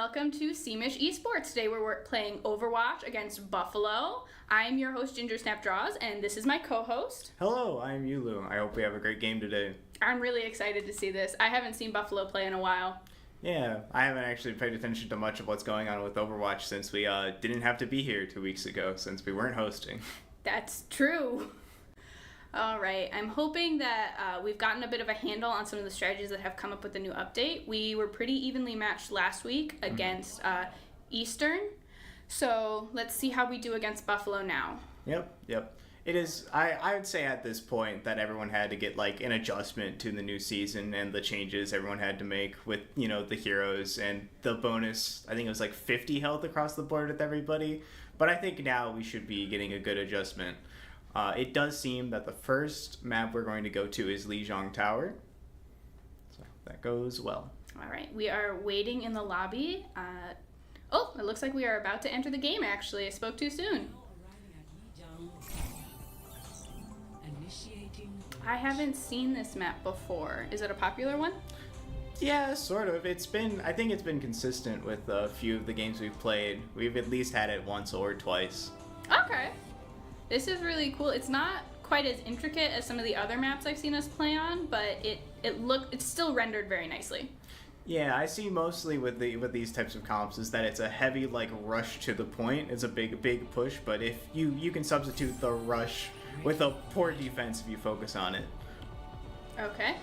welcome to CMU Esports. Today we're playing Overwatch against Buffalo. I'm your host, Gingersnap, and this is my co-host. Hello, I'm Yulu. I hope we have a great game today. I'm really excited to see this. I haven't seen Buffalo play in a while. Yeah, I haven't actually paid attention to much of what's going on with Overwatch since we didn't have to be here 2 weeks ago since we weren't hosting. That's true. All right, I'm hoping that we've gotten a bit of a handle on some of the strategies that have come up with the new update. We were pretty evenly matched last week against Eastern, so let's see how we do against Buffalo now. Yep. It is, I would say at this point that everyone had to get like an adjustment to the new season and the changes everyone had to make with, you know, the heroes and the bonus. I think it was like 50 health across the board with everybody, but I think now we should be getting a good adjustment. It does seem that the first map we're going to go to is Lijiang Tower. So that goes well. All right, we are waiting in the lobby. Oh, it looks like we are about to enter the game, actually. I spoke too soon. I haven't seen this map before. Is it a popular one? Yeah, sort of. I think it's been consistent with a few of the games we've played. We've at least had it once or twice. Okay. This is really cool. It's not quite as intricate as some of the other maps I've seen us play on, but it's still rendered very nicely. Yeah, I see mostly with these types of comps is that it's a heavy like rush to the point. It's a big push, but if you can substitute the rush with a poor defense if you focus on it. Okay.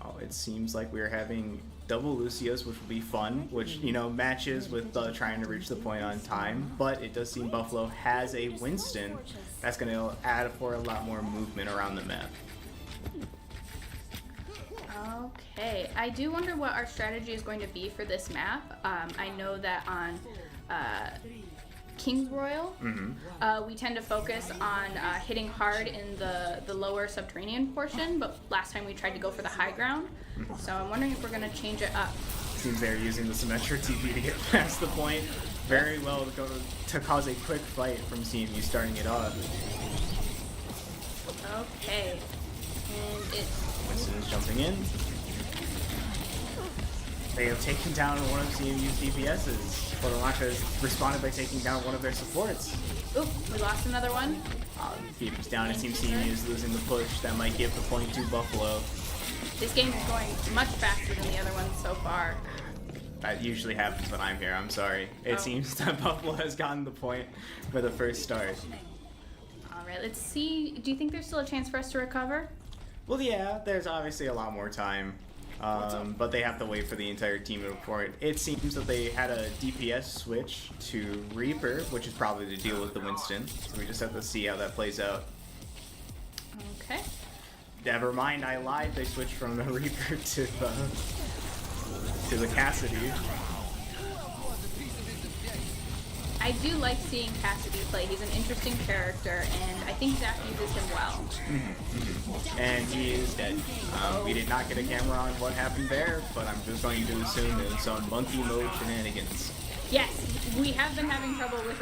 Oh, it seems like we're having double Lucios, which will be fun, which, you know, matches with trying to reach the point on time, but it does seem Buffalo has a Winston that's going to add for a lot more movement around the map. Okay, I do wonder what our strategy is going to be for this map. I know that on King's Royal, we tend to focus on hitting hard in the lower subterranean portion, but last time we tried to go for the high ground, so I'm wondering if we're going to change it up. Seems they're using the Symmetra TP to get past the point very well to cause a quick fight from CMU starting it off. Okay, and Winston is jumping in. They have taken down one of CMU's DPSs. LolznTrollz has responded by taking down one of their supports. Oop, we lost another one. Kiefer's down. It seems CMU is losing the push. That might give the point to Buffalo. This game is going much faster than the other ones so far. That usually happens when I'm here. I'm sorry. It seems that Buffalo has gotten the point for the first start. All right, let's see. Do you think there's still a chance for us to recover? Well, yeah, there's obviously a lot more time. But they have to wait for the entire team to report. It seems that they had a DPS switch to Reaper, which is probably to deal with the Winston. So we just have to see how that plays out. Okay. Never mind, I lied. They switched from the Reaper to the Cassidy. I do like seeing Cassidy play. He's an interesting character, and I think Zack uses him well. And he is dead. We did not get a camera on what happened there, but I'm just going to assume it's some monkey mode shenanigans. Yes, we have been having trouble with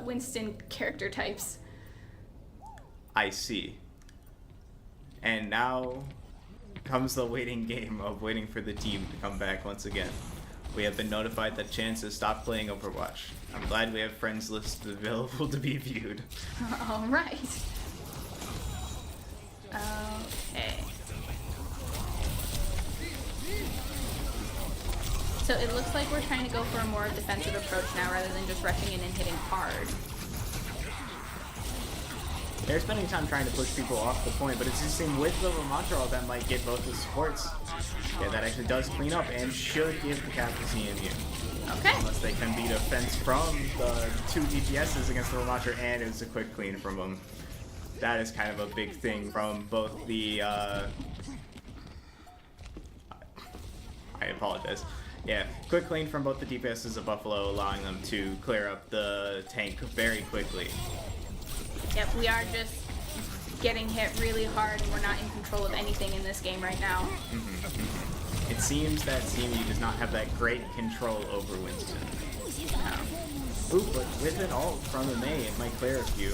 Winston character types. I see. And now comes the waiting game of waiting for the team to come back once again. We have been notified that Chance has stopped playing Overwatch. I'm glad we have friends lists available to be viewed. All right. Okay. So it looks like we're trying to go for a more defensive approach now rather than just rushing in and hitting hard. They're spending time trying to push people off the point, but it's just seeing with the LolznTrollz that might get both the supports. Yeah, that actually does clean up and should give the cap to CMU. Okay. Unless they can beat a fence from the two DPSs against the LolznTrollz, and it's a quick clean from them. That is kind of a big thing from both the, I apologize. Yeah, quick clean from both the DPSs of Buffalo, allowing them to clear up the tank very quickly. Yep, we are just getting hit really hard, and we're not in control of anything in this game right now. It seems that CMU does not have that great control over Winston. Ooh, but with an ult from the May, it might clear a few.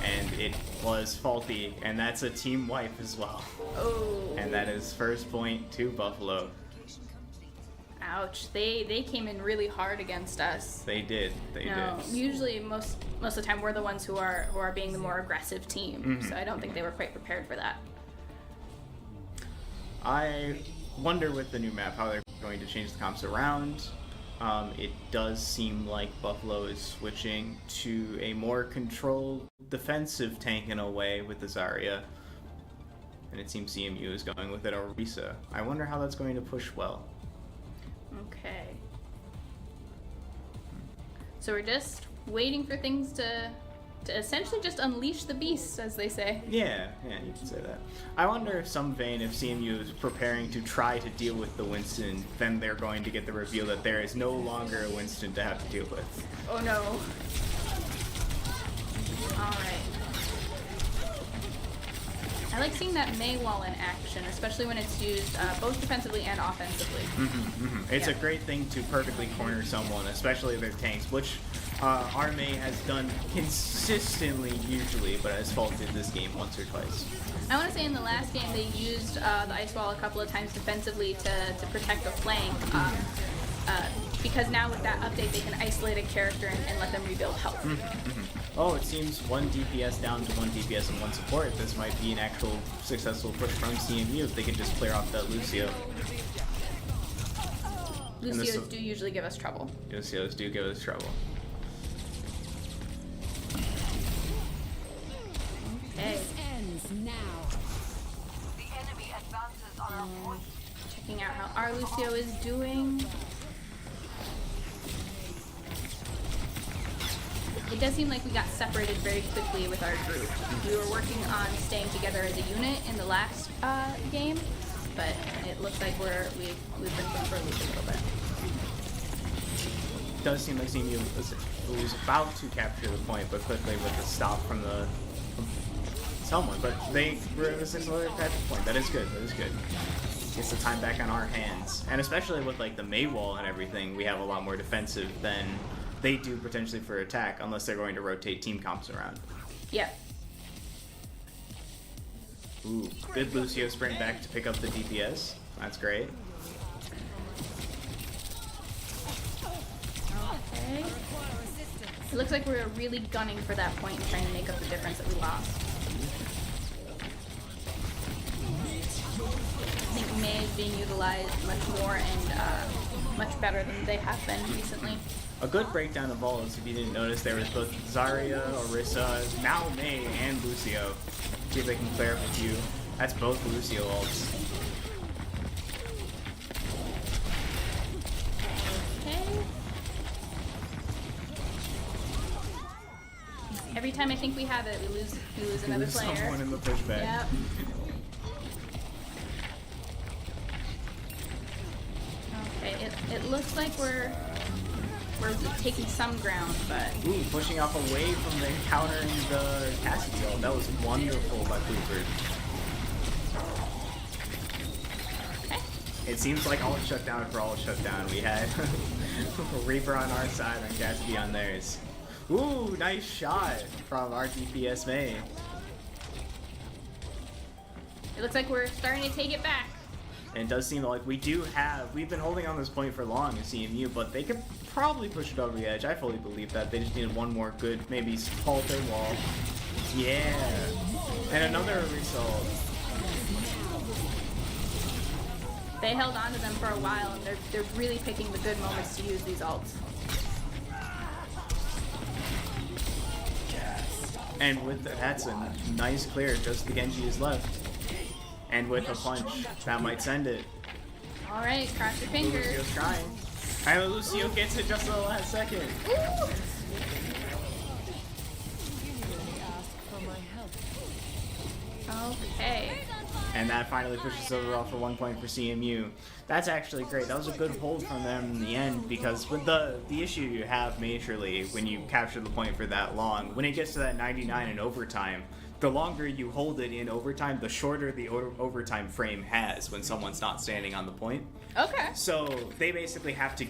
And it was faulty, and that's a team wipe as well. Oh. And that is first point to Buffalo. Ouch. They came in really hard against us. They did. They did. Usually most of the time we're the ones who are being the more aggressive team. So I don't think they were quite prepared for that. I wonder with the new map how they're going to change the comps around. It does seem like Buffalo is switching to a more controlled defensive tank in a way with the Zarya. And it seems CMU is going with it Orisa. I wonder how that's going to push well. Okay. So we're just waiting for things to essentially just unleash the beasts, as they say. Yeah, you can say that. I wonder if CMU is preparing to try to deal with the Winston, then they're going to get the reveal that there is no longer a Winston to have to deal with. Oh no. Alright. I like seeing that Mei wall in action, especially when it's used both defensively and offensively. It's a great thing to perfectly corner someone, especially their tanks, which our Mei has done consistently usually, but has faulted this game once or twice. I want to say in the last game they used the ice wall a couple of times defensively to protect the flank. Because now with that update they can isolate a character and let them rebuild health. Oh, it seems 1 DPS down to 1 DPS and 1 support. This might be an actual successful push from CMU if they can just clear off that Lucio. Lucios do usually give us trouble. Lucios do give us trouble. Okay. Ends now. The enemy advances on our point. Checking out how our Lucio is doing. It does seem like we got separated very quickly with our group. We were working on staying together as a unit in the last game, but it looks like we've been put for a loop a little bit. It does seem like CMU was about to capture the point, but quickly with the stop from someone. But they were able to capture the point. That is good. That is good. Gets the time back on our hands, and especially with like the Mei wall and everything, we have a lot more defensive than they do potentially for attack, unless they're going to rotate team comps around. Yep. Ooh, good Lucio sprint back to pick up the DPS. That's great. Okay. It looks like we're really gunning for that point and trying to make up the difference that we lost. I think Mei is being utilized much more and much better than they have been recently. A good breakdown of ults, if you didn't notice, there was both Zarya, Orisa, now Mei, and Lucio. See if they can clear up a few. That's both Lucio ults. Okay. Every time I think we have it, we lose another player. Someone in the pushback. Yep. Okay, it looks like we're taking some ground, but... Ooh, pushing off away from the countering the Castiglione. That was wonderful by Kiefer. Okay. It seems like all shut down for all shut down. We had Reaper on our side and Castiglione on theirs. Ooh, nice shot from our DPS Mei. It looks like we're starting to take it back. And it does seem like we've been holding on this point for long at CMU, but they could probably push it over the edge. I fully believe that. They just needed one more good, maybe halt their wall. Yeah. And another result. They held on to them for a while, and they're really picking the good moments to use these ults. And with that's a nice clear. Just the Genji is left. And with a punch, that might send it. All right, cross your fingers. Lucio's trying. And Lucio gets it just at the last second. Ooh. Okay. And that finally pushes overall for 1 point for CMU. That's actually great. That was a good hold from them in the end, because with the issue you have majorly when you capture the point for that long, when it gets to that 99 in overtime, the longer you hold it in overtime, the shorter the overtime frame has when someone's not standing on the point. Okay. So they basically have to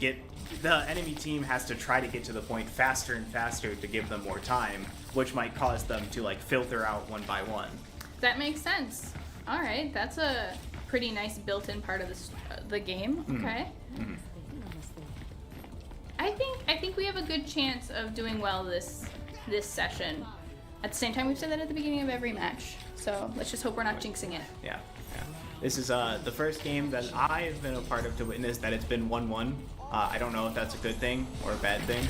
the enemy team has to try to get to the point faster and faster to give them more time, which might cause them to like filter out one by one. That makes sense. All right, that's a pretty nice built-in part of the game. Okay. I think we have a good chance of doing well this session. At the same time, we've said that at the beginning of every match. So let's just hope we're not jinxing it. Yeah. This is the first game that I've been a part of to witness that it's been 1-1. I don't know if that's a good thing or a bad thing,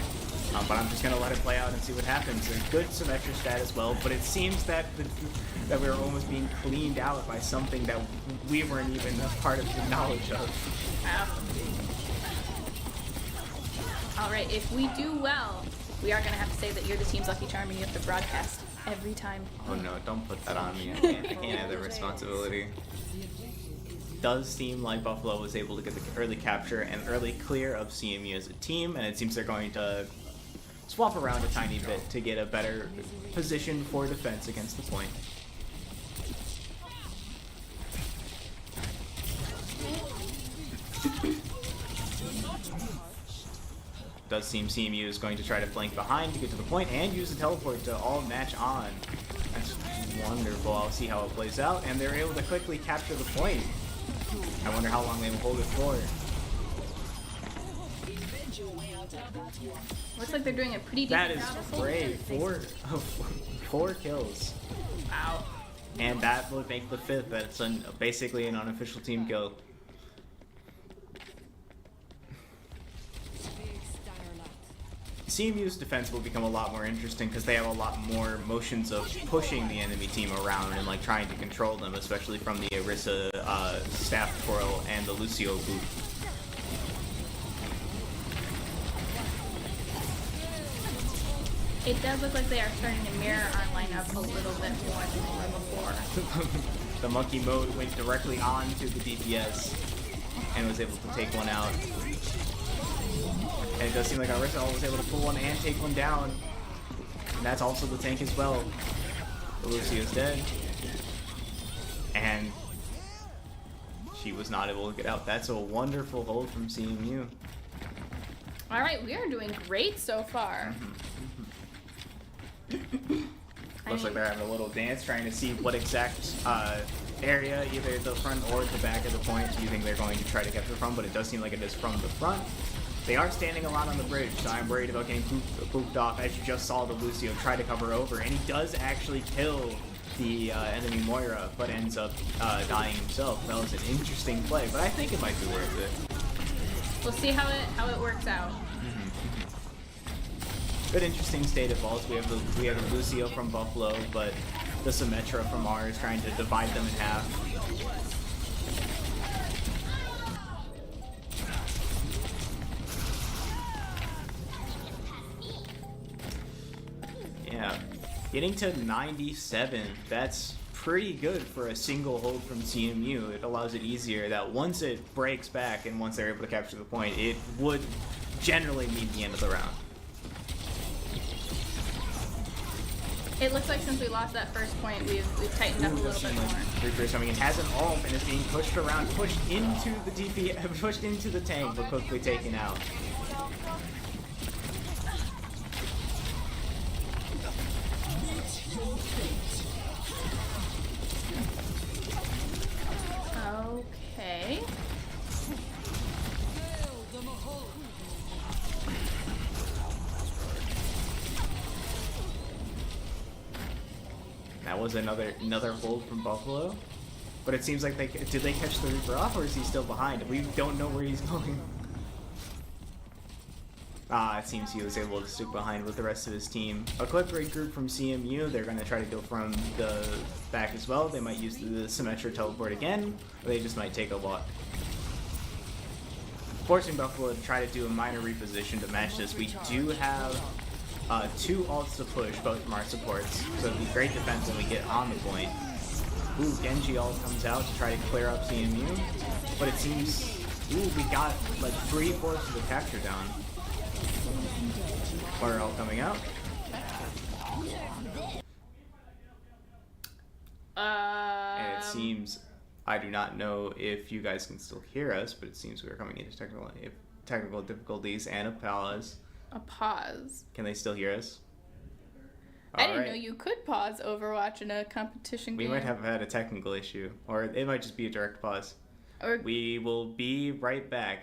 but I'm just gonna let it play out and see what happens. There's good Symmetra stat as well, but it seems that that we were almost being cleaned out by something that we weren't even a part of the knowledge of. Wow. All right, if we do well, we are gonna have to say that you're the team's lucky charm and you have to broadcast every time. Oh no, don't put that on me. I can't have the responsibility. Does seem like Buffalo was able to get the early capture and early clear of CMU as a team, and it seems they're going to swap around a tiny bit to get a better position for defense against the point. Does seem CMU is going to try to flank behind to get to the point and use the teleport to all match on. That's wonderful. I'll see how it plays out, and they're able to quickly capture the point. I wonder how long they will hold it for. Looks like they're doing a pretty That decent is job of great. holding it. Four kills. Wow. And that would make the fifth. That's basically an unofficial team kill. CMU's defense will become a lot more interesting because they have a lot more motions of pushing the enemy team around and like trying to control them, especially from the Orisa staff twirl and the Lucio boot. It does look like they are starting to mirror our lineup a little bit more than they were before. The monkey mode went directly on to the DPS and was able to take one out. And it does seem like Orisa was able to pull one and take one down. And that's also the tank as well. The Lucio's dead. And she was not able to get out. That's a wonderful hold from CMU. All right, we are doing great so far. Looks like they're having a little dance, trying to see what exact area, either the front or the back of the point, you think they're going to try to capture from, but it does seem like it is from the front. They are standing a lot on the bridge, so I'm worried about getting pooped off, as you just saw the Lucio try to cover over, and he does actually kill the enemy Moira, but ends up dying himself. That was an interesting play, but I think it might be worth it. We'll see how it works out. Good, interesting state of balls. We have the Lucio from Buffalo, but the Symmetra from ours trying to divide them in half. Yeah, getting to 97. That's pretty good for a single hold from CMU. It allows it easier that once it breaks back and once they're able to capture the point, it would generally mean the end of the round. It looks like since we lost that first point, we've tightened up a little bit more. Reaper's coming in, has an ult, and is being pushed around, pushed into the DP, pushed into the tank, but quickly taken out. Okay. That was another hold from Buffalo, but it seems like did they catch the Reaper off, or is he still behind? We don't know where he's going. It seems he was able to stick behind with the rest of his team. A quick regroup from CMU. They're going to try to go from the back as well. They might use the Symmetra teleport again, or they just might take a walk. Forcing Buffalo to try to do a minor reposition to match this. We do have 2 ults to push, both from our supports, so it'd be great defense when we get on the point. Ooh, Genji ult comes out to try to clear up CMU, but it seems, we got like 3/4 of the capture down. Fire ult coming out. And it seems, I do not know if you guys can still hear us, but it seems we are coming into technical difficulties and a pause. A pause. Can they still hear us? I didn't know you could pause Overwatch in a competition game. We might have had a technical issue, or it might just be a direct pause. We will be right back.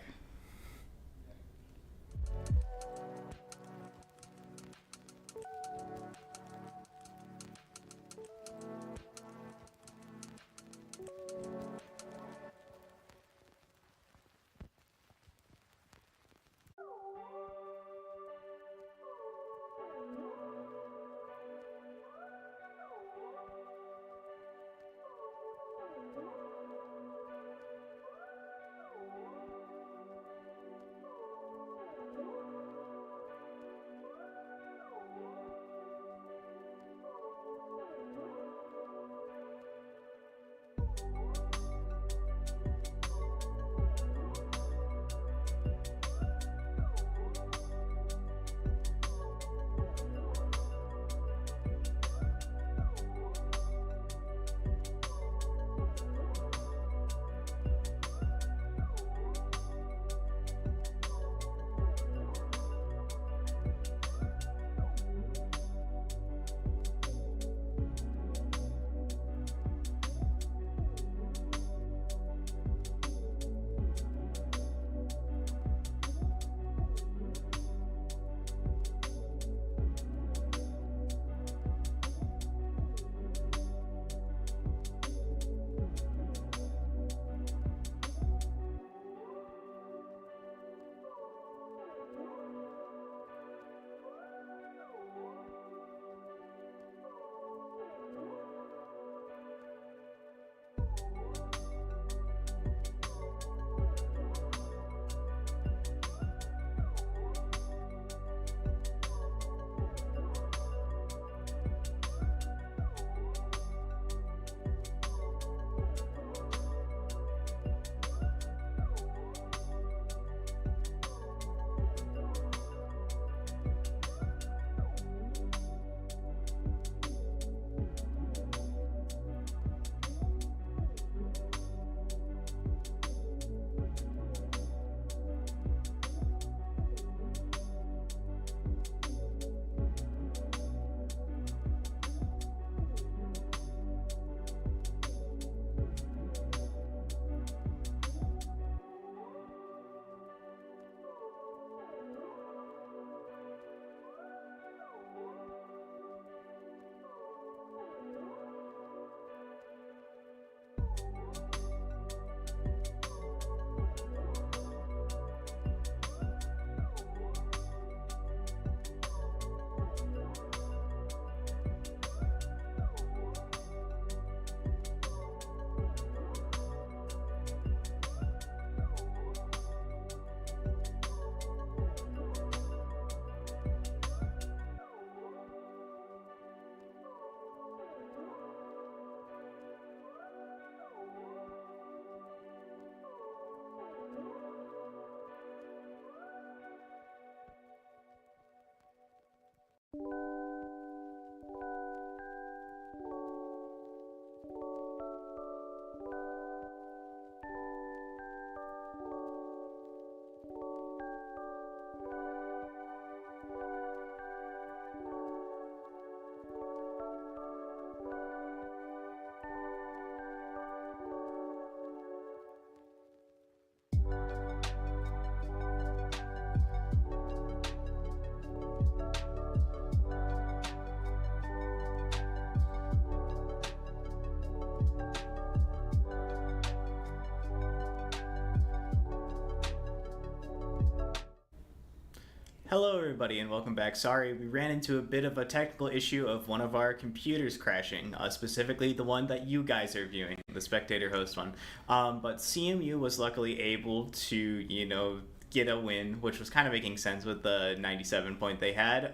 Hello everybody and welcome back. Sorry, we ran into a bit of a technical issue of one of our computers crashing, specifically the one that you guys are viewing, the spectator host one. But CMU was luckily able to, get a win, which was kind of making sense with the 97 point they had.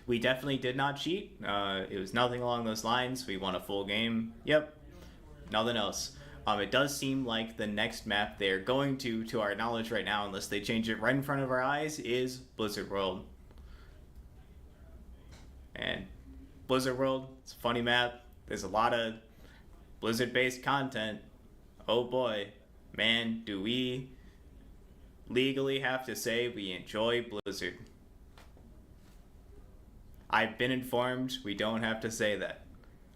We definitely did not cheat. It was nothing along those lines. We won a full game. Yep, nothing else. It does seem like the next map they're going to our knowledge right now, unless they change it right in front of our eyes, is Blizzard World. And Blizzard World, it's a funny map. There's a lot of Blizzard-based content. Oh boy, man, do we legally have to say we enjoy Blizzard. I've been informed we don't have to say that.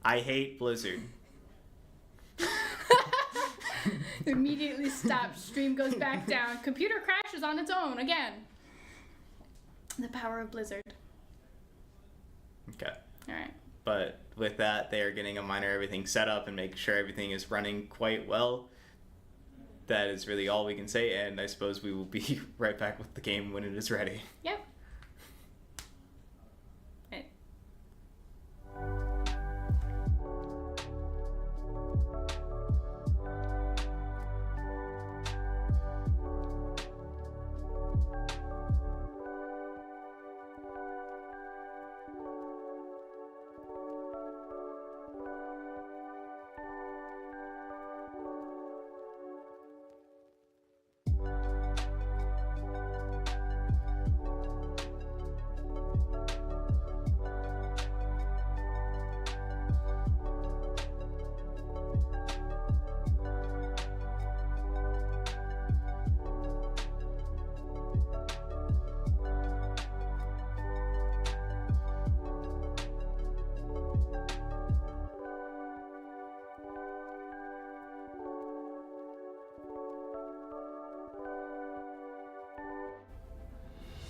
I hate Blizzard. Immediately stops. Stream goes back down. Computer crashes on its own again. The power of Blizzard. Okay. All right. But with that, they are getting a miner everything set up and making sure everything is running quite well. That is really all we can say, and I suppose we will be right back with the game when it is ready. Yep.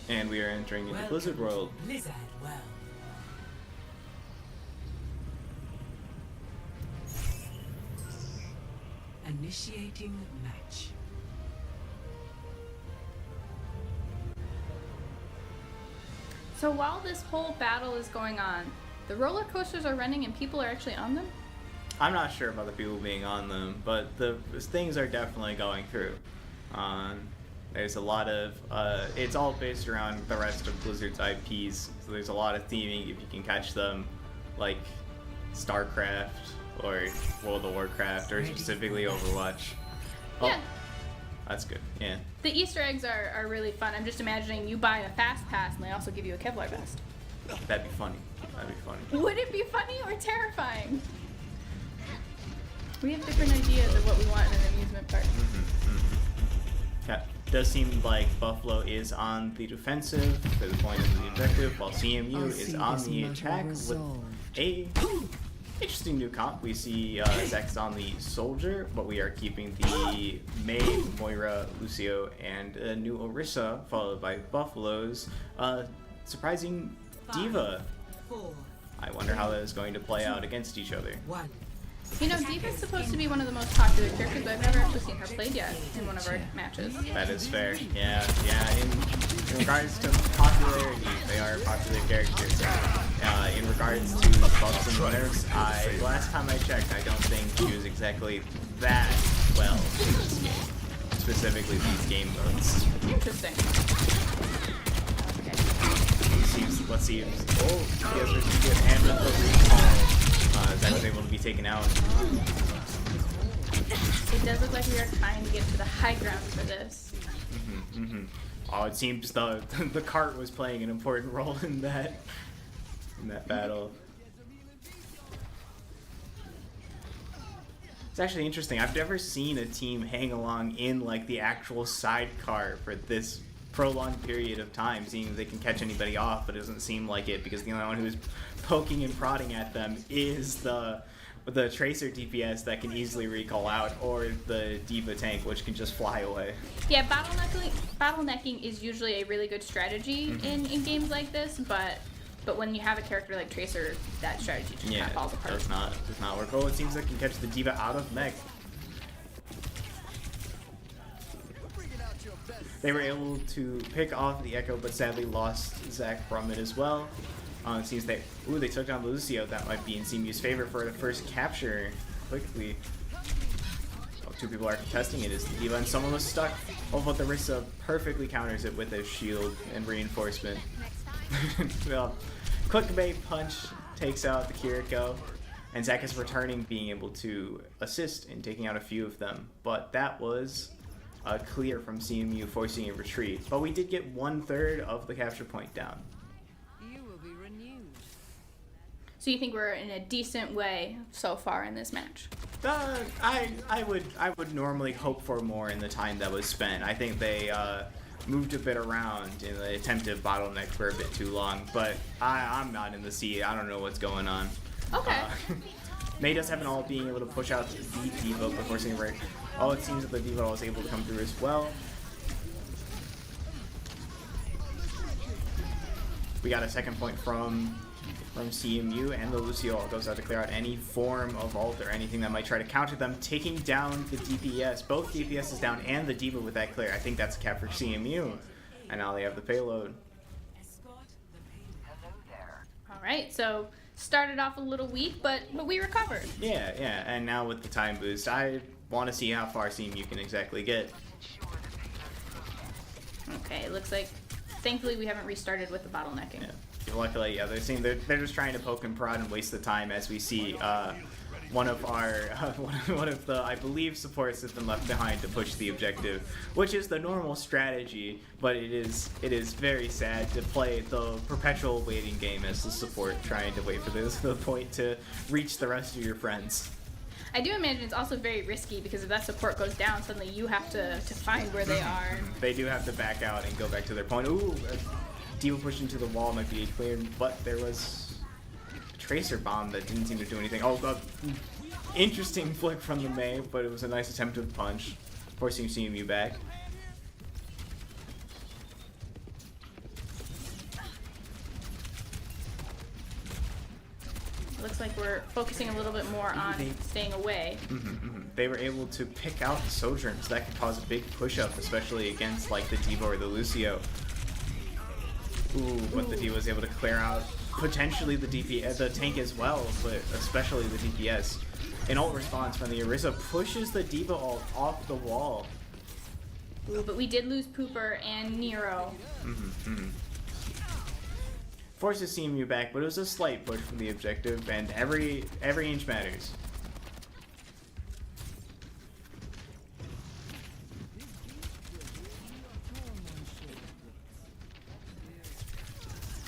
And we are entering into Blizzard World. Blizzard World. Initiating match. So while this whole battle is going on, the roller coasters are running and people are actually on them? I'm not sure about the people being on them, but the things are definitely going through. There's a lot of, it's all based around the rest of Blizzard's IPs, so there's a lot of theming if you can catch them, like StarCraft or World of Warcraft or specifically Overwatch. Oh, Yeah. That's good, yeah. The Easter eggs are really fun. I'm just imagining you buying a fast pass and they also give you a Kevlar vest. That'd be funny. That'd be funny. Would it be funny or terrifying? We have different ideas of what we want in an amusement park. Yeah. Does seem like Buffalo is on the defensive to the point of the objective, while CMU is on the attack with a interesting new comp. We see Zack's on the Soldier, but we are keeping the May, Moira, Lucio, and a new Orisa, followed by Buffalo's surprising Diva. 4, I wonder how that is going to play out against each other. 1. You know, Diva's supposed to be one of the most popular characters, but I've never actually seen her played yet in one of our matches. That is fair. Yeah. In regards to popularity, they are popular characters. In regards to buffs and nerfs, the last time I checked, I don't think she was exactly that well in this game. Specifically these game modes. Interesting. Let's see. Oh, he has a good hand with the recall. Zack was able to be taken out. It does look like we are trying to get to the high ground for this. Oh, it seems the cart was playing an important role in that. in that battle. It's actually interesting. I've never seen a team hang along in like the actual sidecar for this prolonged period of time, seeing if they can catch anybody off, but it doesn't seem like it because the only one who's poking and prodding at them is the Tracer DPS that can easily recall out, or the Diva tank, which can just fly away. Yeah, bottlenecking is usually a really good strategy in games like this, but when you have a character like Tracer, that strategy just kind of falls apart. Does not work. Oh, it seems like it can catch the Diva out of mech. They were able to pick off the Echo, but sadly lost Zack from it as well. It seems they took down Lucio. That might be in CMU's favor for the first capture quickly. Oh, two people are contesting it. Is the Diva, and someone was stuck. Oh, but the Rissa perfectly counters it with a shield and reinforcement. Well, quick bait punch takes out the Kiriko, and Zack is returning, being able to assist in taking out a few of them. But that was clear from CMU, forcing a retreat. But we did get 1/3 of the capture point down. So you think we're in a decent way so far in this match? I would normally hope for more in the time that was spent. I think they moved a bit around in the attempt to bottleneck for a bit too long, but I'm not in the seat. I don't know what's going on. Okay. May does have an ult, being able to push out the Diva before seeing right. Oh, it seems that the Diva was able to come through as well. We got a second point from CMU, and the Lucio ult goes out to clear out any form of ult or anything that might try to counter them, taking down the DPS. Both DPS is down and the Diva with that clear. I think that's a cap for CMU. And now they have the payload. All right, so started off a little weak, but we recovered. Yeah, and now with the time boost, I want to see how far CMU can exactly get. Okay, it looks like, thankfully, we haven't restarted with the bottlenecking. Yeah. Luckily, yeah, they're just trying to poke and prod and waste the time, as we see one of the, I believe, supports has been left behind to push the objective, which is the normal strategy, but it is very sad to play the perpetual waiting game as the support, trying to wait for the point to reach the rest of your friends. I do imagine it's also very risky, because if that support goes down, suddenly you have to find where they are. They do have to back out and go back to their point. Ooh, Diva pushed into the wall, might be cleared, but there was a Tracer bomb that didn't seem to do anything. Oh, God. Interesting flick from the Mei, but it was a nice attempt to punch, forcing CMU back. Looks like we're focusing a little bit more on staying away. They were able to pick out the Sojourns. That could cause a big push-up, especially against like the Diva or the Lucio. Ooh, but the Diva was able to clear out potentially the DPS, the tank as well, but especially the DPS. An ult response from the Orisa pushes the Diva ult off the wall. Ooh, but we did lose Pooper and Nero. Forces CMU back, but it was a slight push from the objective, and every inch matters.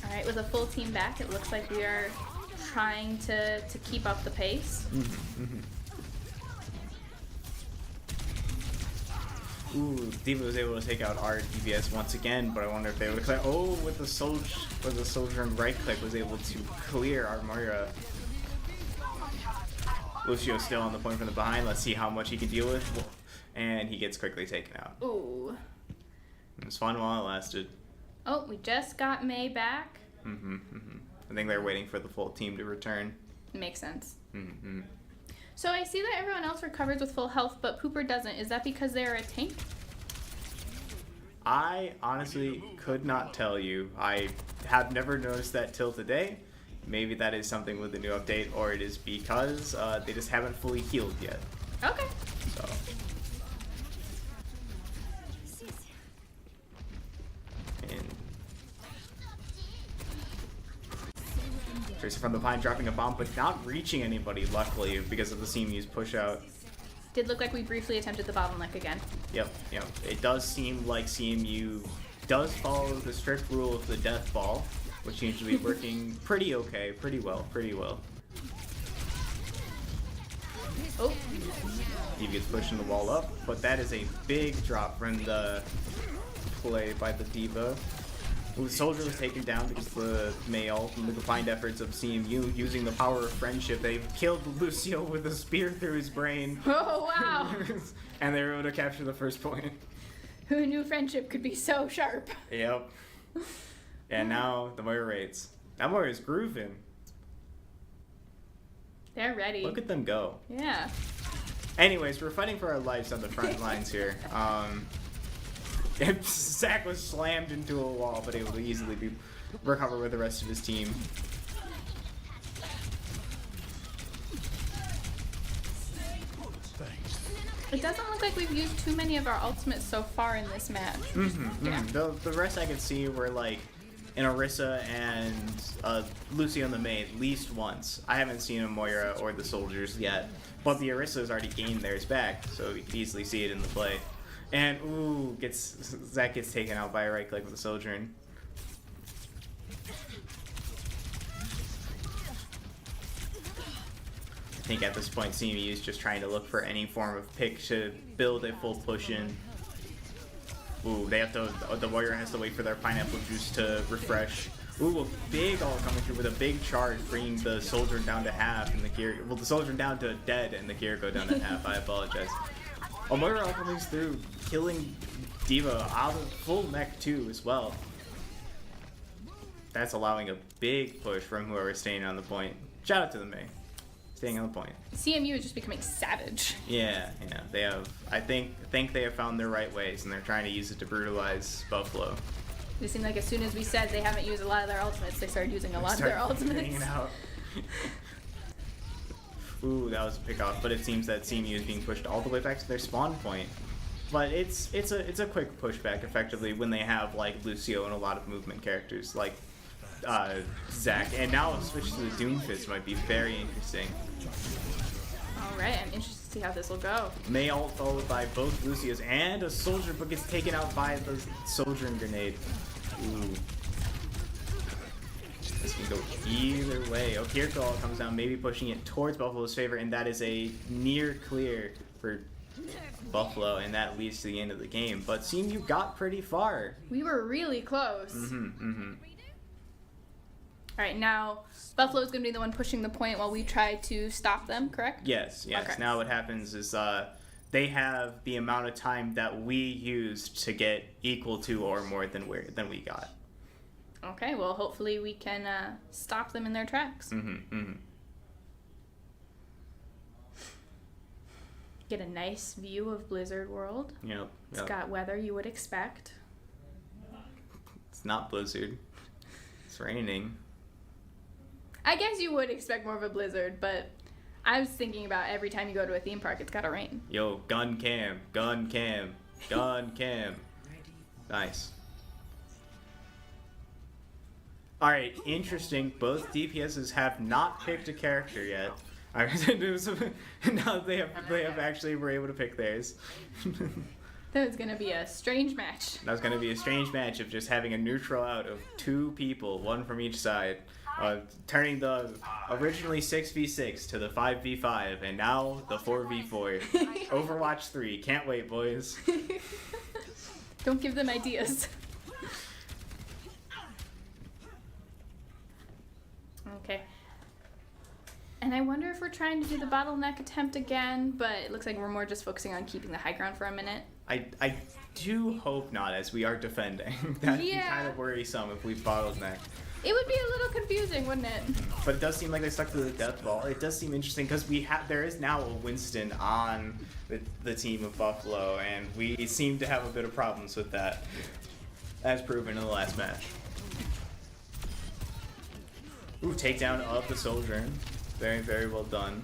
Alright, with a full team back, it looks like we are trying to keep up the pace. Ooh, Diva was able to take out our DPS once again, but I wonder if they would clear. Oh, with the soldier and right click was able to clear our Moira. Lucio still on the point from the behind. Let's see how much he can deal with, and he gets quickly taken out. Ooh. It was fun while it lasted. Oh, we just got Mei back. I think they're waiting for the full team to return. Makes sense. So I see that everyone else recovers with full health, but Pooper doesn't. Is that because they're a tank? I honestly could not tell you. I have never noticed that till today. Maybe that is something with the new update, or it is because they just haven't fully healed yet. Okay. So. Tracer from the behind dropping a bomb, but not reaching anybody, luckily, because of the CMU's push out. Did look like we briefly attempted the bottleneck again. Yep. It does seem like CMU does follow the strict rule of the death ball, which seems to be working pretty okay, pretty well. Oh, He gets pushing the wall up, but that is a big drop from the play by the D.Va. The soldier was taken down because the male from the combined efforts of CMU using the power of friendship. They killed Lucio with a spear through his brain. oh wow. And they were able to capture the first point. Who knew friendship could be so sharp? Yep. And now the Moira raids. That Moira's grooving. They're ready. Look at them go. Yeah. Anyways, we're fighting for our lives on the front lines here. Zack was slammed into a wall, but able to easily recover with the rest of his team. It doesn't look like we've used too many of our ultimates so far in this match. Yeah. The rest I could see were like an Orisa and Lucy on the May at least once. I haven't seen a Moira or the soldiers yet, but the Orisa's already gained theirs back, so we can easily see it in the play. And ooh, Zack gets taken out by a right click with a Sojourn. I think at this point CMU is just trying to look for any form of pick to build a full push in. Ooh, they have to. The Warrior has to wait for their pineapple juice to refresh. Ooh, a big ult coming through with a big charge, bringing the Soldier down to half, and the gear. Well, the Soldier down to dead, and the gear go down to half. I apologize. Moira all coming through, killing D.Va out of full mech too as well. That's allowing a big push from whoever's staying on the point. Shout out to the May, staying on the point. CMU is just becoming savage. Yeah, they have. I think they have found their right ways, and they're trying to use it to brutalize Buffalo. It seemed like as soon as we said they haven't used a lot of their ultimates, they started using a lot of their ultimates. It out. Ooh, that was a pick off, but it seems that CMU is being pushed all the way back to their spawn point. But it's a quick pushback effectively when they have like Lucio and a lot of movement characters like Zack, and now a switch to the Doomfist might be very interesting. Alright, I'm interested to see how this will go. May ult followed by both Lucios and a soldier, but gets taken out by the Sojourn grenade. Ooh. This can go either way. Okirko comes down, maybe pushing it towards Buffalo's favor, and that is a near clear for Buffalo, and that leads to the end of the game. But CMU got pretty far. We were really close. Alright, now Buffalo's going to be the one pushing the point while we try to stop them, correct? Yes. Okay. Now what happens is they have the amount of time that we used to get equal to or more than we got. Okay, well hopefully we can stop them in their tracks. Get a nice view of Blizzard World. Yep. It's got weather you would expect. It's not Blizzard. It's raining. I guess you would expect more of a blizzard, but I was thinking about every time you go to a theme park, it's gotta rain. Yo, gun cam, gun cam, gun cam. Nice. Alright, interesting. Both DPSs have not picked a character yet. Now they have actually were able to pick theirs. That was gonna be a strange match. That was gonna be a strange match of just having a neutral out of two people, one from each side. Turning the originally 6v6 to the 5v5, and now the 4v4. Overwatch 3. Can't wait, boys. Don't give them ideas. Okay. And I wonder if we're trying to do the bottleneck attempt again, but it looks like we're more just focusing on keeping the high ground for a minute. I do hope not, as we are defending. That'd be kind of worrisome if we bottleneck. It would be a little confusing, wouldn't it? But it does seem like they stuck to the death ball. It does seem interesting because there is now a Winston on the team of Buffalo, and we seem to have a bit of problems with that, as proven in the last match. Ooh, takedown of the Soldier. Very, very well done.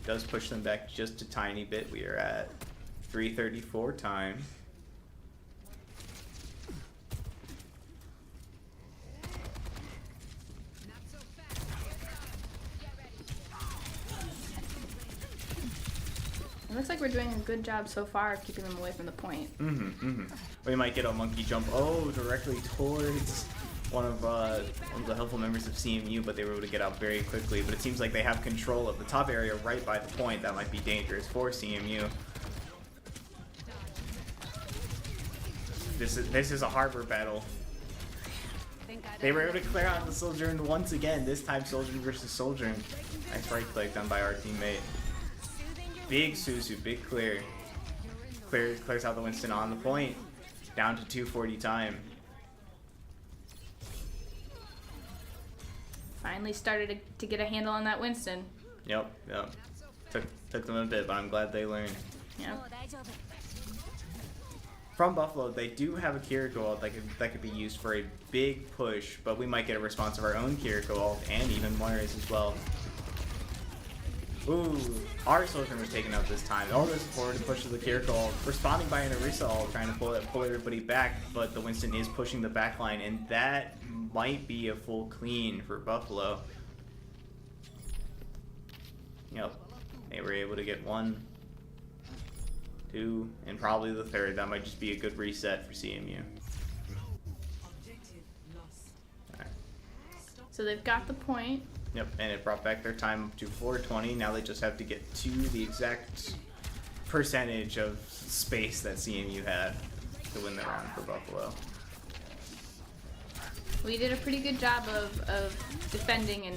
Does push them back just a tiny bit. We are at 3:34 time. looks like we're doing a good job so far of keeping them away from the point. We might get a monkey jump, directly towards one of the helpful members of CMU, but they were able to get out very quickly. But it seems like they have control of the top area right by the point. That might be dangerous for CMU. This is a harbor battle. They were able to clear out the Sojourn once again, this time Sojourn versus Sojourn. Nice right click done by our teammate. Big Susu, big clear. Clears out the Winston on the point. Down to 240 time. Finally started to get a handle on that Winston. Yep. Took them a bit, but I'm glad they learned. Yep. From Buffalo, they do have a Kiriko ult that could be used for a big push, but we might get a response of our own Kiriko ult and even Moira's as well. Ooh, our Sojourn was taken out this time. All this forward to push to the Kiriko ult, responding by an Orisa ult, trying to pull everybody back, but the Winston is pushing the back line, and that might be a full clean for Buffalo. Yep, they were able to get 1, 2, and probably the third. That might just be a good reset for CMU. Alright. So they've got the point. Yep, and it brought back their time up to 420. Now they just have to get to the exact percentage of space that CMU had to win the round for Buffalo. We did a pretty good job of defending and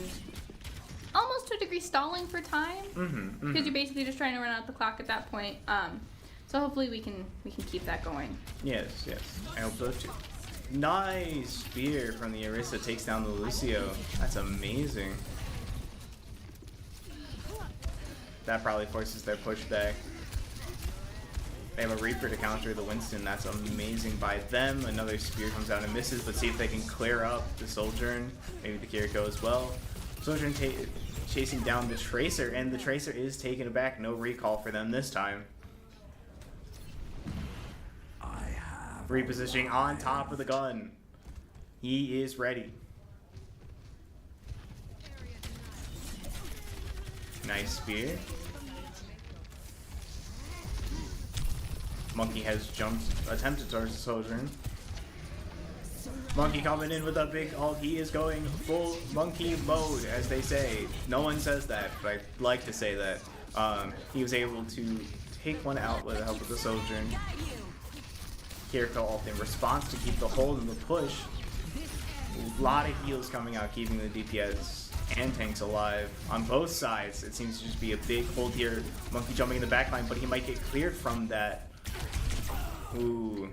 almost to a degree stalling for time. Because you're basically just trying to run out the clock at that point. So hopefully we can keep that going. Yes, I hope so too. Nice spear from the Orisa, takes down the Lucio. That's amazing. That probably forces their pushback. They have a Reaper to counter the Winston. That's amazing by them. Another spear comes out and misses, but see if they can clear up the Sojourn. Maybe the Kiriko as well. Sojourn chasing down the Tracer, and the Tracer is taken aback. No recall for them this time. Repositioning on top of the gun. He is ready. Nice spear. Monkey has attempted towards the Sojourn. Monkey coming in with a big ult. He is going full monkey mode, as they say. No one says that, but I'd like to say that. He was able to take one out with the help of the Sojourn. Kiriko ult in response to keep the hold and the push. A lot of heals coming out, keeping the DPS and tanks alive on both sides. It seems to just be a big hold here. Monkey jumping in the backline, but he might get cleared from that. Ooh.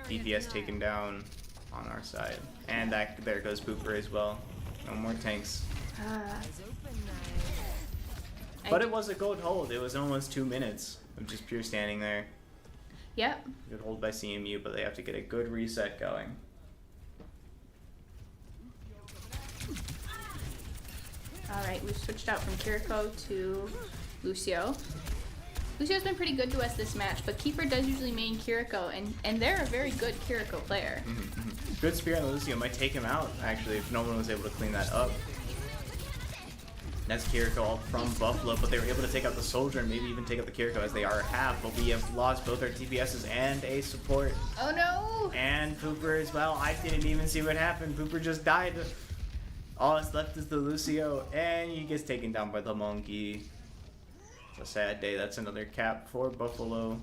DPS taken down on our side. And there goes Booper as well. No more tanks. But it was a good hold. It was almost 2 minutes of just pure standing there. Yep. Good hold by CMU, but they have to get a good reset going. Alright, we've switched out from Kiriko to Lucio. Lucio's been pretty good to us this match, but Kiefer does usually main Kiriko, and they're a very good Kiriko player. Good spear on Lucio might take him out, actually, if no one was able to clean that up. That's Kiriko all from Buffalo, but they were able to take out the Soldier and maybe even take out the Kiriko as they are at half, but we have lost both our DPSs and a support. Oh no! And Pooper as well. I didn't even see what happened. Pooper just died. All that's left is the Lucio, and he gets taken down by the Monkey. It's a sad day. That's another cap for Buffalo.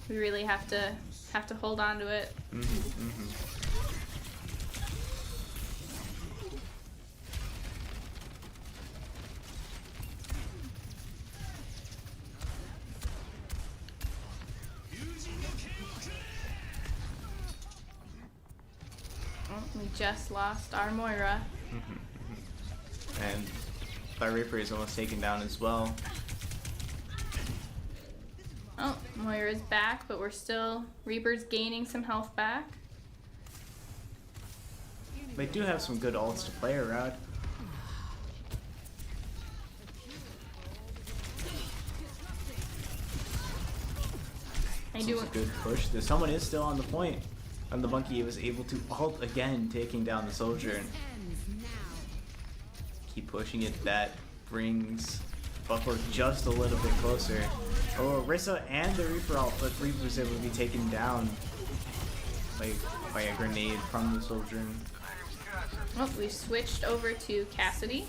We really have to hold on to it. We just lost our Moira. And our Reaper is almost taken down as well. Oh, Moira's back, but we're still... Reaper's gaining some health back. They do have some good ults to play around. This is a good push. Someone is still on the point. And the Monkey was able to ult again, taking down the Soldier. And keep pushing it. That brings Buffalo just a little bit closer. Oh, Rissa and the Reaper ult, but Reaper's able to be taken down by a grenade from the soldier. Oh, we switched over to Cassidy.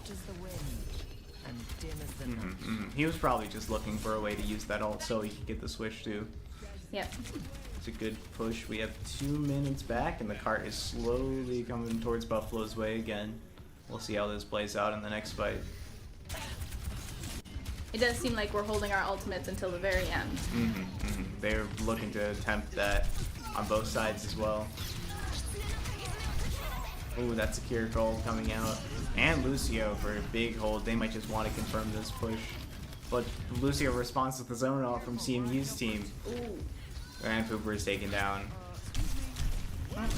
He was probably just looking for a way to use that ult so he could get the switch too. Yep. It's a good push. We have 2 minutes back, and the cart is slowly coming towards Buffalo's way again. We'll see how this plays out in the next fight. It does seem like we're holding our ultimates until the very end. They're looking to attempt that on both sides as well. Ooh, that's a Kiefer ult coming out. And Lucio for a big hold. They might just want to confirm this push. But Lucio responds with his own ult from CMU's team. Ooh. And Pooper is taken down.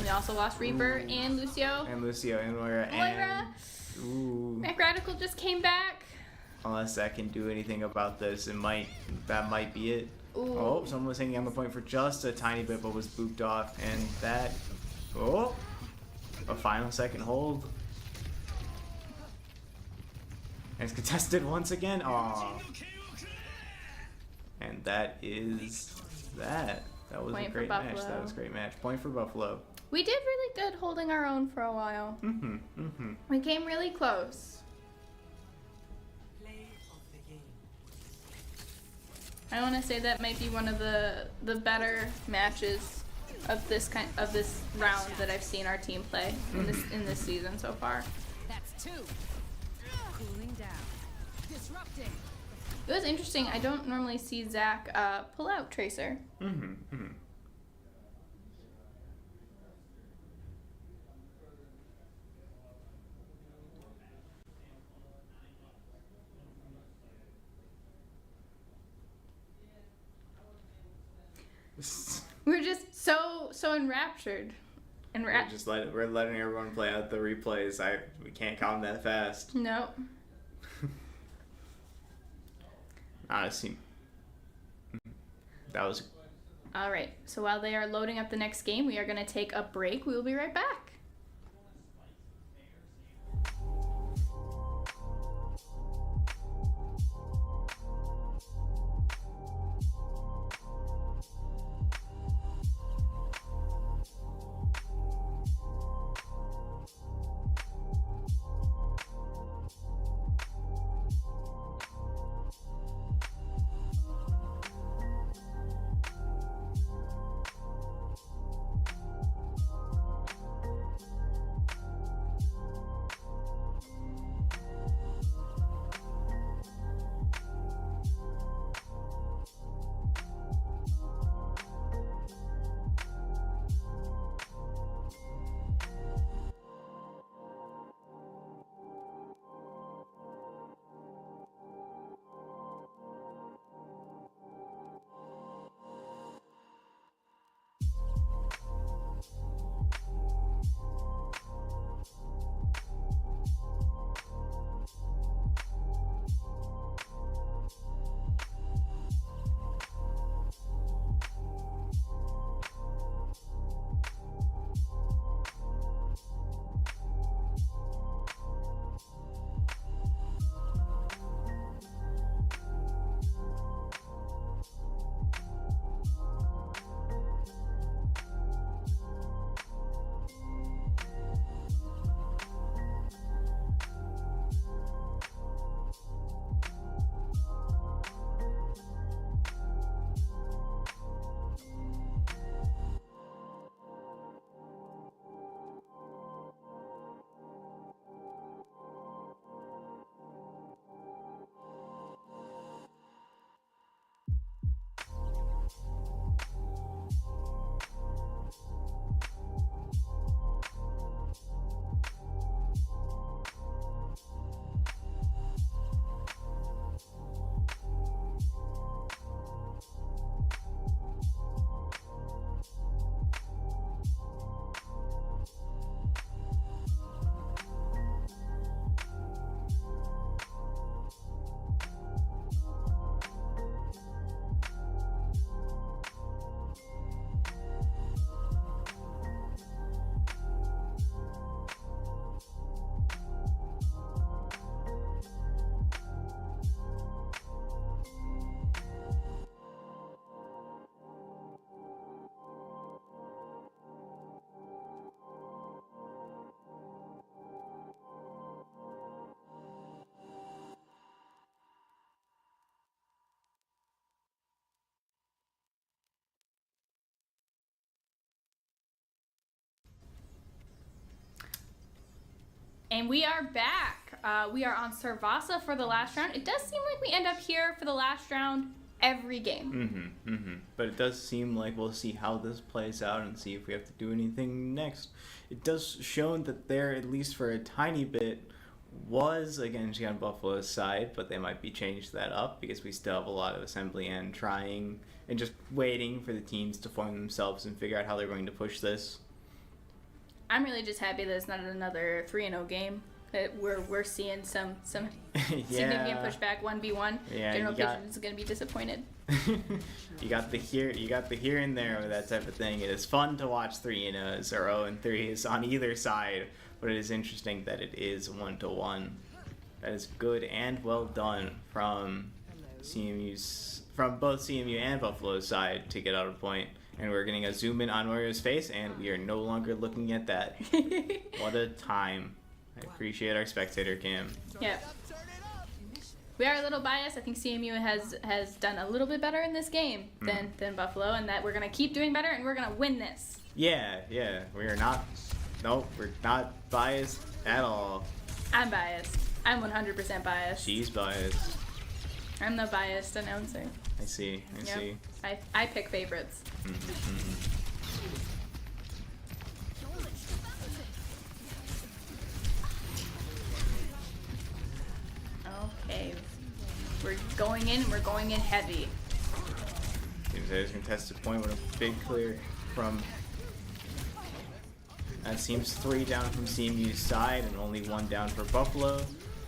We also lost Reaper and Lucio. And Lucio and Moira. Moira! Ooh. Mac Radical just came back. Unless that can do anything about this, that might be it. Ooh. Oh, someone was hanging on the point for just a tiny bit, but was booped off, and that. Oh, a final second hold. And it's contested once again. Aw. And that is that. That was Point a for great match. Buffalo. That was a great match. Point for Buffalo. We did really good holding our own for a while. We came really close. Play of the game. I want to say that might be one of the better matches of this round that I've seen our team play in this season so far. That's 2. Cooling down. Disrupting. It was interesting. I don't normally see Zack pull out Tracer. We're just so enraptured. We're letting everyone play out the replays. We can't count that fast. No. Honestly, that was. All right. So while they are loading up the next game, we are going to take a break. We will be right back. And we are back. We are on Servasa for the last round. It does seem like we end up here for the last round every game. But it does seem like we'll see how this plays out and see if we have to do anything next. It does show that there, at least for a tiny bit, was a Genji on Buffalo's side, but they might be changed that up because we still have a lot of assembly and trying and just waiting for the teams to form themselves and figure out how they're going to push this. I'm really just happy that it's not another 3-0 game. That we're seeing some significant pushback 1v1. Yeah, General Kitchen is going to be disappointed. you got the here and there with that type of thing. It is fun to watch 3-0s or 0-3s on either side, but it is interesting that it is 1-1. That is good and well done from both CMU and Buffalo's side to get out of point. And we're getting a zoom in on Mario's face, and we are no longer looking at that. What a time. I appreciate our spectator cam. Yep. We are a little biased. I think CMU has done a little bit better in this game than Buffalo, and that we're going to keep doing better, and we're going to win this. Yeah. We are not... Nope, we're not biased at all. I'm biased. I'm 100% biased. She's biased. I'm the biased announcer. I see. I pick favorites. Okay. We're going in, and we're going in heavy. Seems there's a contested point with a big clear from... That seems 3 down from CMU's side and only 1 down for Buffalo.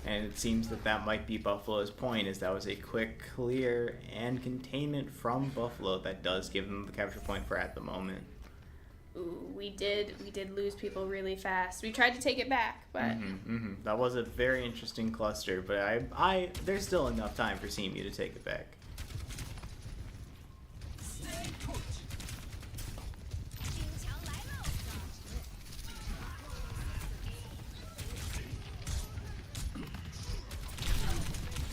And it seems that might be Buffalo's point, as that was a quick clear and containment from Buffalo that does give them the capture point for at the moment. Ooh, we did lose people really fast. We tried to take it back, but that was a very interesting cluster, but I there's still enough time for CMU to take it back.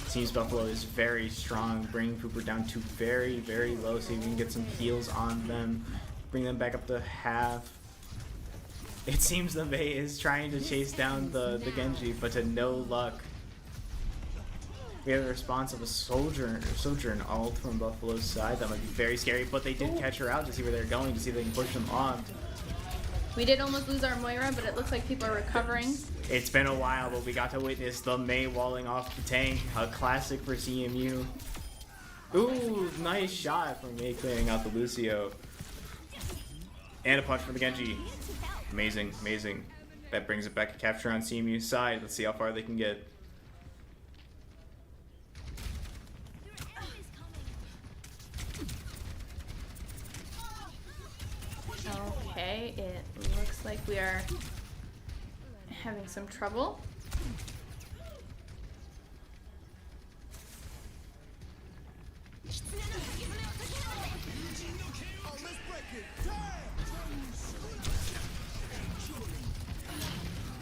Seems Buffalo is very strong, bringing Pooper down to very, very low, so you can get some heals on them, bring them back up to half. It seems the Mei is trying to chase down the Genji, but to no luck. We have a response of a Sojourn ult from Buffalo's side. That might be very scary, but they did catch her out to see where they're going, to see if they can push them off. We did almost lose our Moira, but it looks like people are recovering. It's been a while, but we got to witness the Mei walling off the tank. A classic for CMU. Ooh, nice shot from Mei clearing out the Lucio. And a punch from the Genji. Amazing. That brings it back to capture on CMU's side. Let's see how far they can get. Okay, it looks like we are having some trouble.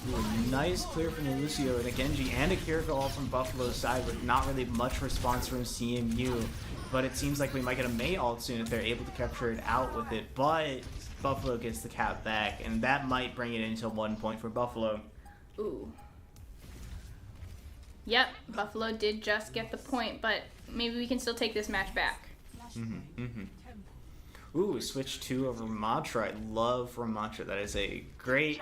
Ooh, nice clear from the Lucio and a Genji and a Kiefer all from Buffalo's side with not really much response from CMU. But it seems like we might get a Mei ult soon if they're able to capture it out with it. But Buffalo gets the cap back, and that might bring it into 1 point for Buffalo. Ooh. Yep, Buffalo did just get the point, but maybe we can still take this match back. Ooh, switch 2 over Ramatra. I love Ramatra. That is a great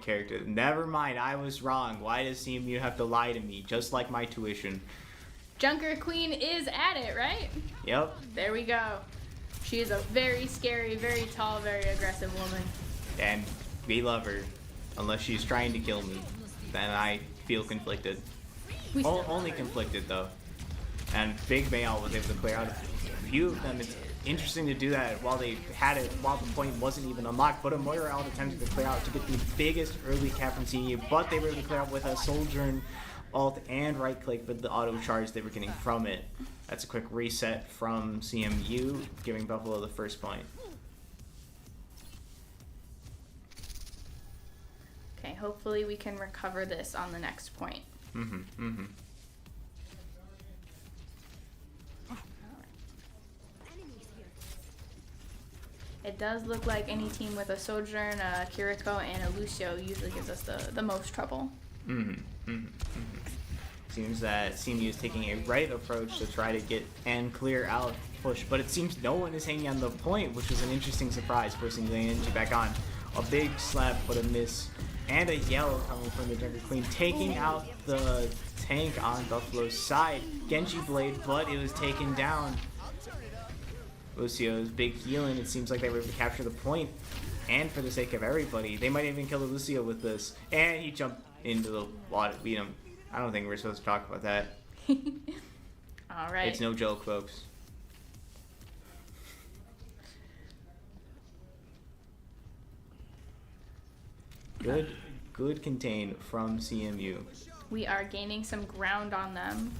character. Never mind, I was wrong. Why does CMU have to lie to me? Just like my tuition. Junker Queen is at it, right? Yep. There we go. She is a very scary, very tall, very aggressive woman. And we love her. Unless she's trying to kill me. Then I feel conflicted. Only conflicted, though. And Big Mail was able to clear out a few of them. It's interesting to do that while they had it, while the point wasn't even unlocked. But a Moira out attempted to clear out to get the biggest early cap from CMU. But they were able to clear out with a Sojourn alt and right click with the auto charge they were getting from it. That's a quick reset from CMU, giving Buffalo the first point. Okay, hopefully we can recover this on the next point. It does look like any team with a Sojourn, a Kiriko, and a Lucio usually gives us the most trouble. Seems that CMU is taking a right approach to try to get and clear out push, but it seems no one is hanging on the point, which was an interesting surprise, forcing Yoloninja back on. A big slap, but a miss, and a yell coming from the Junker Queen, taking out the tank on Buffalo's side. Genji Blade, but it was taken down. Lucio's big healing, it seems like they were able to capture the point, and for the sake of everybody, they might even kill the Lucio with this. And he jumped into the water. You know, I don't think we're supposed to talk about that. All right. It's no joke, folks. Good contain from CMU. We are gaining some ground on them.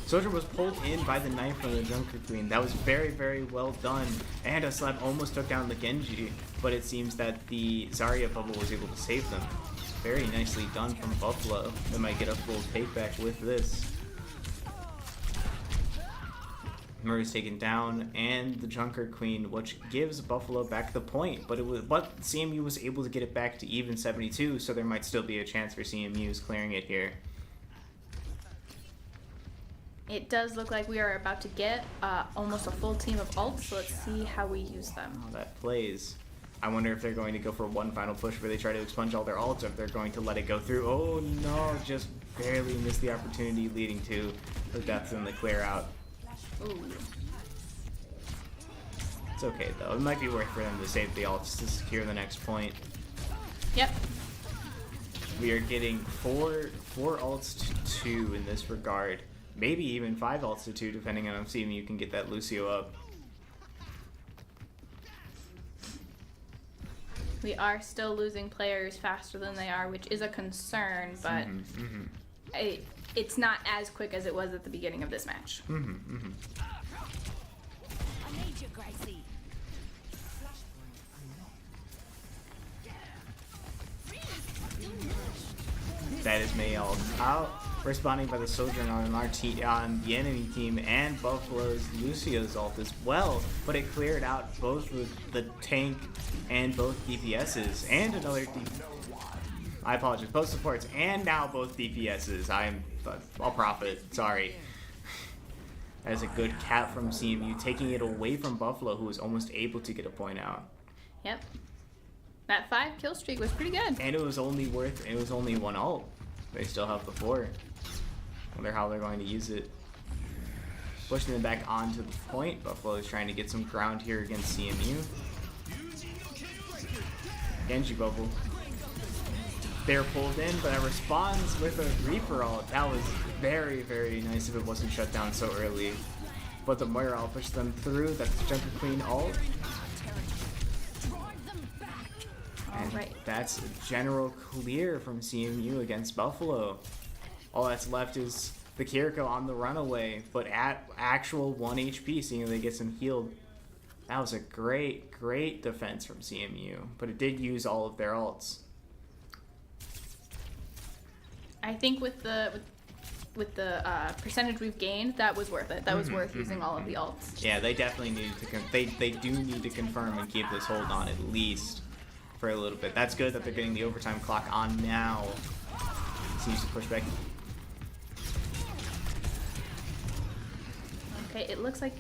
Soldier was pulled in by the knife from the Junker Queen. That was very, very well done. And a slap almost took down the Genji, but it seems that the Zarya bubble was able to save them. Very nicely done from Buffalo. They might get a full takeback with this. Murray's taken down, and the Junker Queen, which gives Buffalo back the point, but CMU was able to get it back to even 72, so there might still be a chance for CMU's clearing it here. It does look like we are about to get almost a full team of ults, so let's see how we use them. Oh, that plays. I wonder if they're going to go for one final push where they try to expunge all their ults, or if they're going to let it go through. Oh no, just barely missed the opportunity, leading to the death and the clear out. Ooh. It's okay though. It might be worth for them to save the ults to secure the next point. Yep. We are getting four ults to 2 in this regard. Maybe even 5 ults to 2, depending on if CMU can get that Lucio up. We are still losing players faster than they are, which is a concern, but it's not as quick as it was at the beginning of this match. I need you, Gracie. That is Mayall out, responding by the Sojourn on on the enemy team, and Buffalo's Lucio's ult as well, but it cleared out both the tank and both DPSs, and another I apologize, both supports, and now both DPSs. I'll profit, sorry. That is a good cap from CMU, taking it away from Buffalo, who was almost able to get a point out. Yep. That 5 kill streak was pretty good. And it was only 1 ult. They still have the 4. Wonder how they're going to use it. Pushing them back onto the point. Buffalo is trying to get some ground here against CMU. Genji bubble. They're pulled in, but it responds with a Reaper ult. That was very, very nice if it wasn't shut down so early. But the Moira ult pushed them through. That's the Junker Queen ult. And that's a general clear from CMU against Buffalo. All that's left is the Kiriko on the runaway, but at actual 1 HP, seeing they get some healed. That was a great, great defense from CMU, but it did use all of their ults. I think with the percentage we've gained, that was worth it. That was worth using all of the ults. Yeah, they definitely needed to. They do need to confirm and keep this hold on at least for a little bit. That's good that they're getting the overtime clock on now. Seems to push back. Okay, it looks like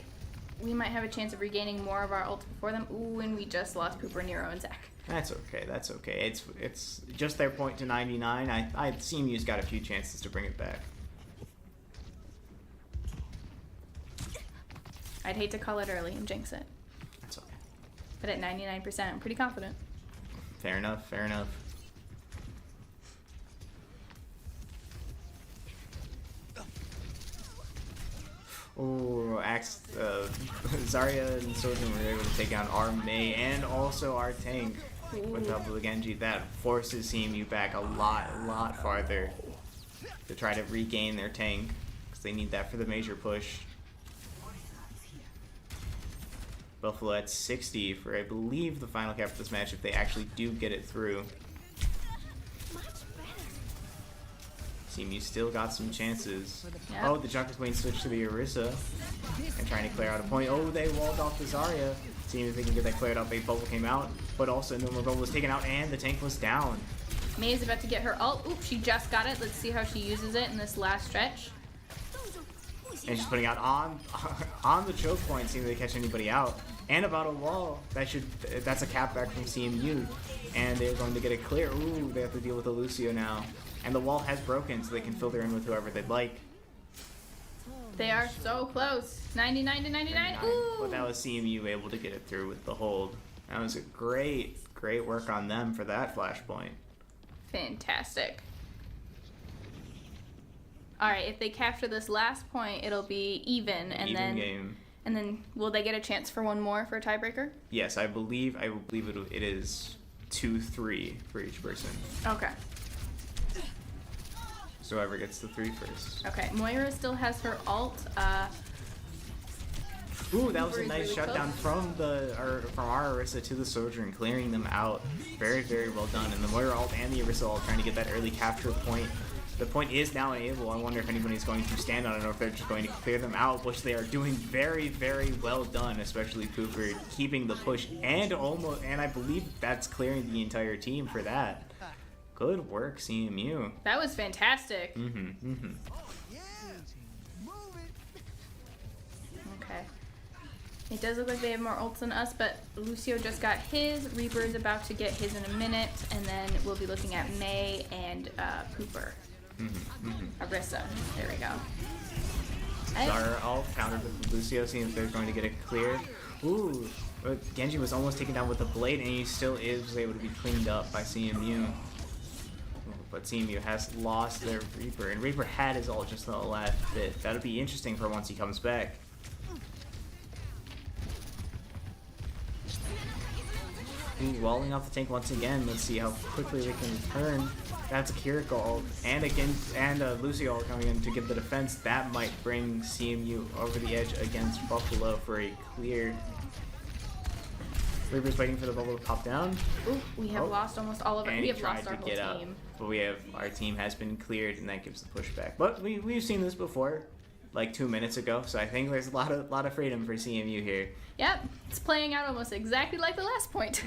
we might have a chance of regaining more of our ults before them. Ooh, and we just lost Pooper, Nero, and Zack. That's okay. That's okay. It's just their point to 99. CMU's got a few chances to bring it back. I'd hate to call it early and jinx it. That's okay. But at 99%, I'm pretty confident. Fair enough. Fair enough. Oh, Zarya and Sojourn were able to take down our Mei and also our tank with double the Genji. That forces CMU back a lot farther to try to regain their tank because they need that for the major push. Buffalo at 60 for, I believe, the final cap of this match if they actually do get it through. CMU still got some chances. Yep. Oh, the Junker Queen switched to the Orisa and trying to clear out a point. Oh, they walled off the Zarya. Seeing if they can get that cleared up. A bubble came out, but also no more bubble was taken out, and the tank was down. May is about to get her ult. Oop, she just got it. Let's see how she uses it in this last stretch. And she's putting out on the choke point, seeing if they catch anybody out. And about a wall. That's a cap back from CMU. And they're going to get it clear. Ooh, they have to deal with the Lucio now. And the wall has broken, so they can filter in with whoever they'd like. They are so close. 99 to 99. Ooh. But that was CMU able to get it through with the hold. That was a great work on them for that flashpoint. Fantastic. All right, if they capture this last point, it'll be even, and Even then game. and then will they get a chance for one more for a tiebreaker? Yes, I believe it is 2-3 for each person. Okay. So whoever gets the 3 first. Okay. Moira still has her ult. Ooh, that was a Cooper is nice really shutdown from our Orisa to the Soldier and clearing them out. Very, very well done. And the Moira ult and the Orisa ult trying to get that early capture point. The point is now enabled. I wonder if anybody's going to stand on it or if they're just going to clear them out, which they are doing very, very well done, especially Cooper keeping the push and I believe that's clearing the entire team for that. Good work, CMU. That was fantastic. Okay. It does look like they have more ults than us, but Lucio just got his. Reaper is about to get his in a minute, and then we'll be looking at May and Cooper. Orisa. There we go. Zara all countered with Lucio, seeing if they're going to get it cleared. Ooh, but Genji was almost taken down with a blade, and he still was able to be cleaned up by CMU. But CMU has lost their Reaper, and Reaper had his ult just on the last bit. That'll be interesting for once he comes back. Ooh, walling off the tank once again. Let's see how quickly they can return. That's a Kiriko ult, and a Lucio ult coming in to give the defense. That might bring CMU over the edge against Buffalo for a clear. Reaper's waiting for the bubble to pop down. Ooh, we have lost almost all of it. And We he have lost tried our to get whole up, team. but our team has been cleared, and that gives the pushback. But we've seen this before, like 2 minutes ago. So I think there's a lot of freedom for CMU here. Yep, it's playing out almost exactly like the last point.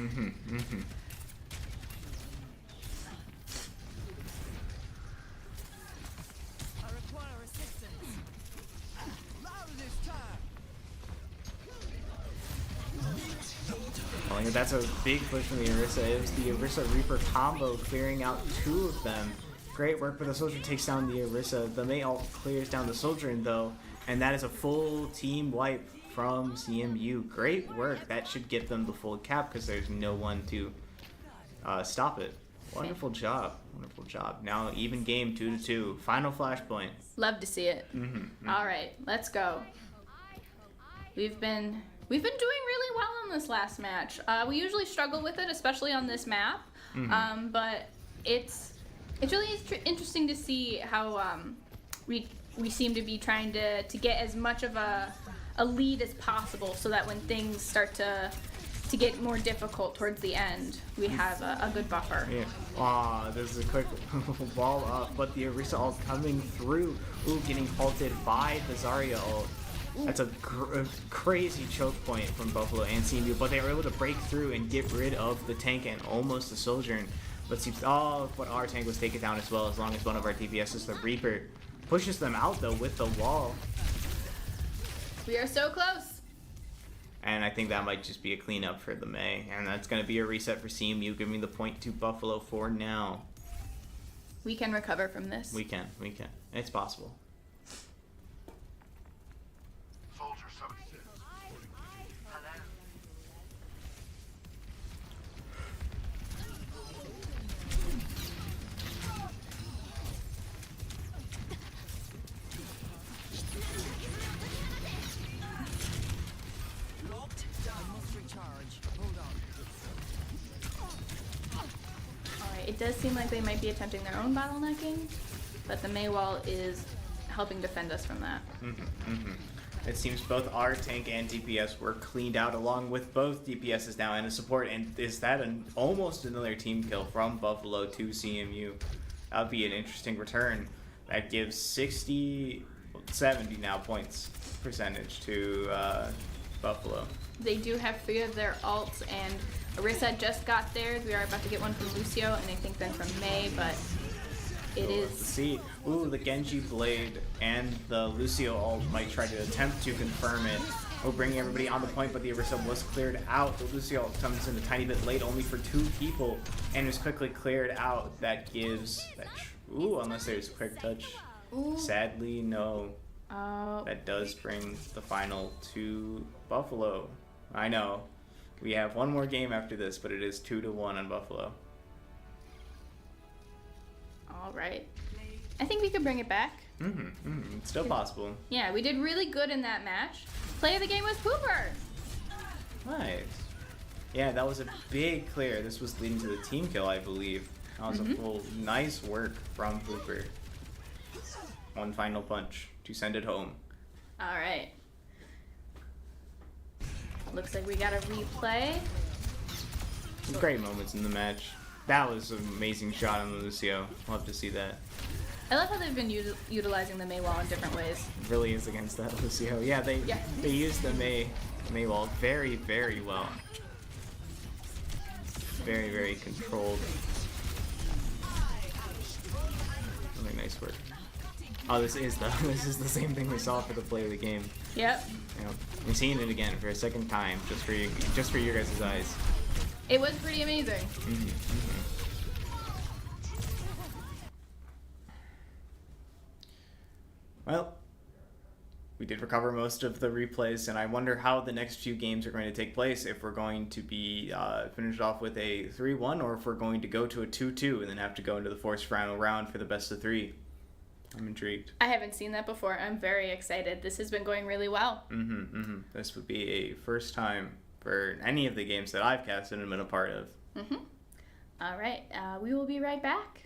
That's a big push from the Orisa. It was the Orisa Reaper combo clearing out 2 of them. Great work, but the Soldier takes down the Orisa. The May ult clears down the Soldier, though, and that is a full team wipe from CMU. Great work. That should get them the full cap because there's no one to stop it. Wonderful job. Wonderful job. Now even game 2-2. Final flashpoint. Love to see it. All right, let's go. We've been doing really well in this last match. We usually struggle with it, especially on this map. But it's really interesting to see how we seem to be trying to get as much of a lead as possible, so that when things start to get more difficult towards the end, we have a good buffer. Yeah. Aw, there's a quick ball up, but the Orisa ult coming through. Ooh, getting halted by the Zarya ult. That's a crazy choke point from Buffalo and CMU, but they were able to break through and get rid of the tank and almost the Soldier. And let's see, but our tank was taken down as well, as long as one of our DPSs, the Reaper, pushes them out though with the wall. We are so close. And I think that might just be a cleanup for the May, and that's going to be a reset for CMU, giving the point to Buffalo for now. We can recover from this. We can. It's possible. It does seem like they might be attempting their own bottlenecking, but the May wall is helping defend us from that. It seems both our tank and DPS were cleaned out, along with both DPSs now and a support. And is that almost another team kill from Buffalo to CMU? That would be an interesting return. That gives 70 now points percentage to Buffalo. They do have 3 of their alts, and Orisa just got theirs. We are about to get one from Lucio, and I think then from Mei, but it is... Let's see. Ooh, the Genji Blade and the Lucio ult might try to attempt to confirm it. We're bringing everybody on the point, but the Orisa was cleared out. The Lucio ult comes in a tiny bit late, only for 2 people, and is quickly cleared out. That gives... Ooh, unless there's quick touch. Ooh. Sadly, no. Oh. That does bring the final to Buffalo. I know. We have one more game after this, but it is 2-1 on Buffalo. All right. I think we could bring it back. It's still possible. Yeah, we did really good in that match. Play of the game was Pooper. Nice. Yeah, that was a big clear. This was leading to the team kill, I believe. That was a full nice work from Pooper. One final punch to send it home. All right. Looks like we got a replay. Some great moments in the match. That was an amazing shot on the Lucio. Love to see that. I love how they've been utilizing the Mei wall in different ways. It really is against that Lucio. Yeah, they used the Mei wall very, very well. Very, very controlled. Really nice work. Oh, this is the same thing we saw for the play of the game. Yep. You know, I'm seeing it again for a second time, just for your guys' eyes. It was pretty amazing. Well, we did recover most of the replays, and I wonder how the next few games are going to take place. If we're going to be finished off with a 3-1, or if we're going to go to a 2-2 and then have to go into the fourth final round for the best of 3. I'm intrigued. I haven't seen that before. I'm very excited. This has been going really well. This would be a first time for any of the games that I've casted and been a part of. All right. We will be right back.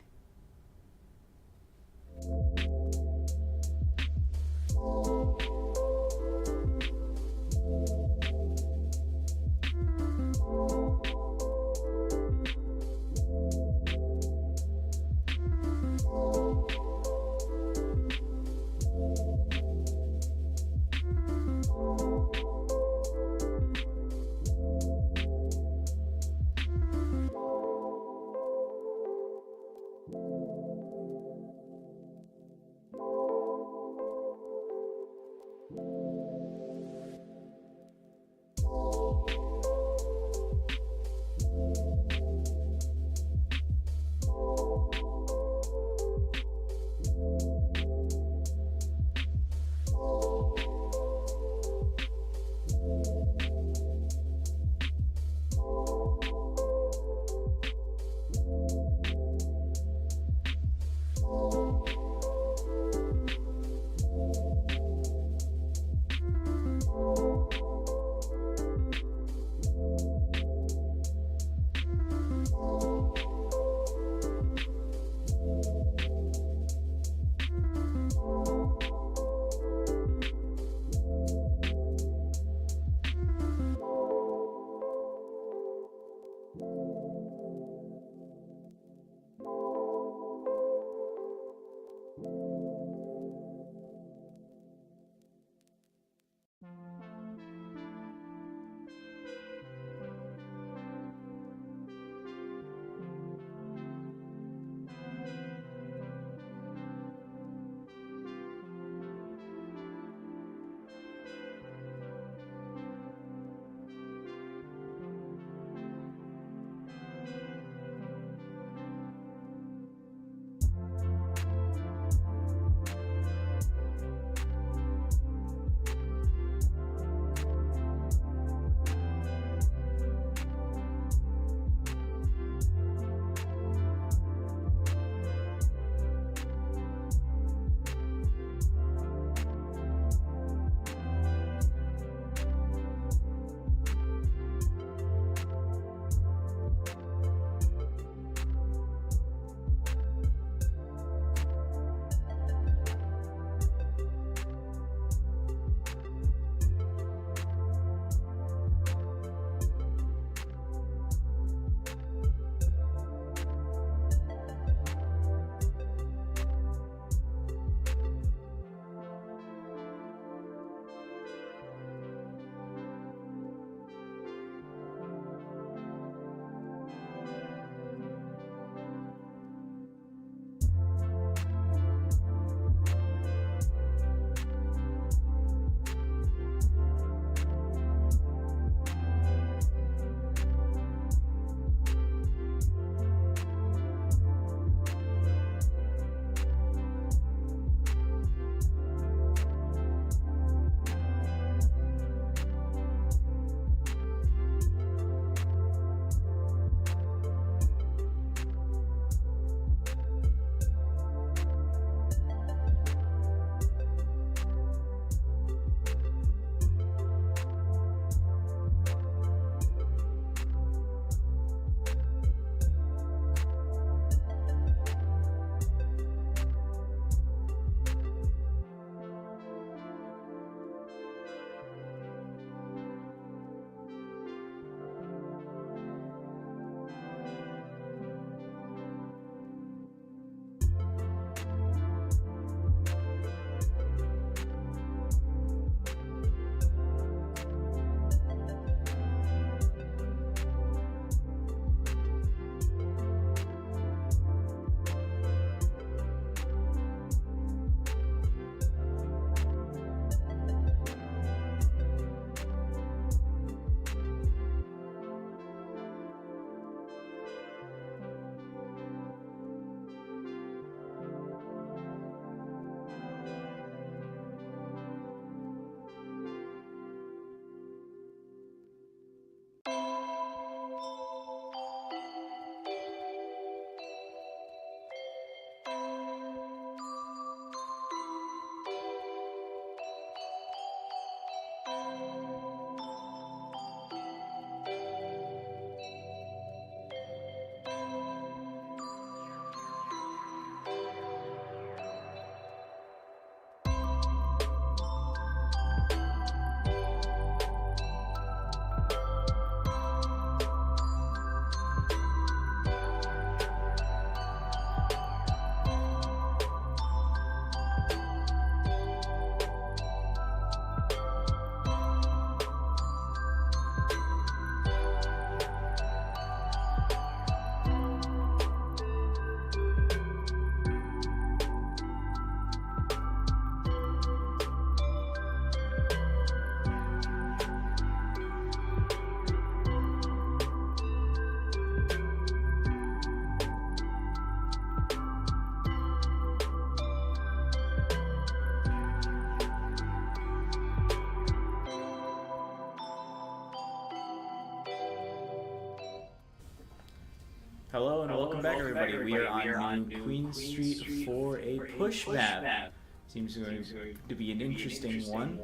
Hello and welcome back, everybody. We are on New Queen Street for a push map. Seems going to be an interesting one.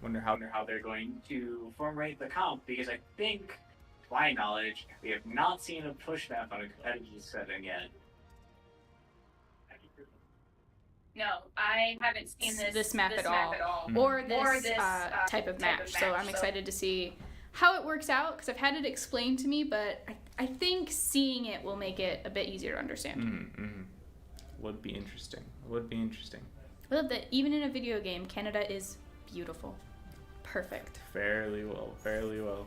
Wonder how they're going to formulate the comp, because I think, to my knowledge, we have not seen a push map on a competitive setting yet. No, I haven't seen this map at all. Or this type of match. So I'm excited to see how it works out, because I've had it explained to me, but I think seeing it will make it a bit easier to understand. Would be interesting. Would be interesting. I love that even in a video game, Canada is beautiful. Perfect. Fairly well, fairly well.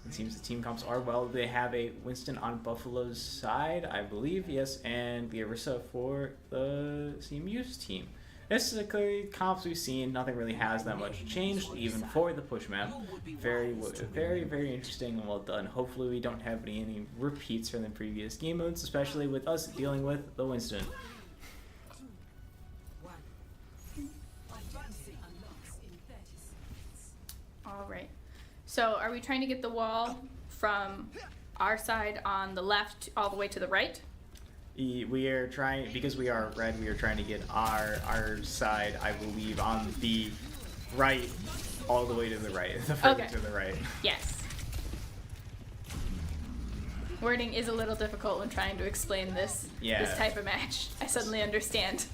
It seems the team comps are well. They have a Winston on Buffalo's side, I believe, yes, and the Arissa for the CMU's team. This is a clear comps we've seen. Nothing really has that much changed, even for the push map. Very, very interesting and well done. Hopefully we don't have any repeats from the previous game modes, especially with us dealing with the Winston. All right. So are we trying to get the wall from our side on the left all the way to the right? We are trying, because we are red, we are trying to get our side, I believe, on the right, all the way to the right, the further to the right. Yes. Wording is a little difficult when trying to explain this type of match. I suddenly understand.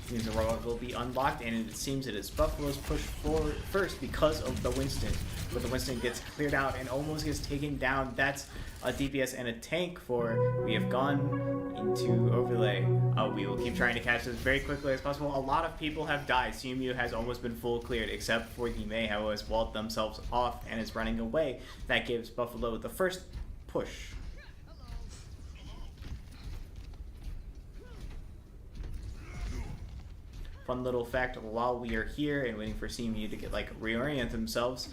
Seems the robot will be unlocked, and it seems it is Buffalo's push forward first because of the Winston. But the Winston gets cleared out and almost gets taken down. That's a DPS and a tank for we have gone into overlay. We will keep trying to catch this very quickly as possible. A lot of people have died. CMU has almost been full cleared, except for the May, who has walled themselves off and is running away. That gives Buffalo the first push. Fun little fact, while we are here and waiting for CMU to get reorient themselves,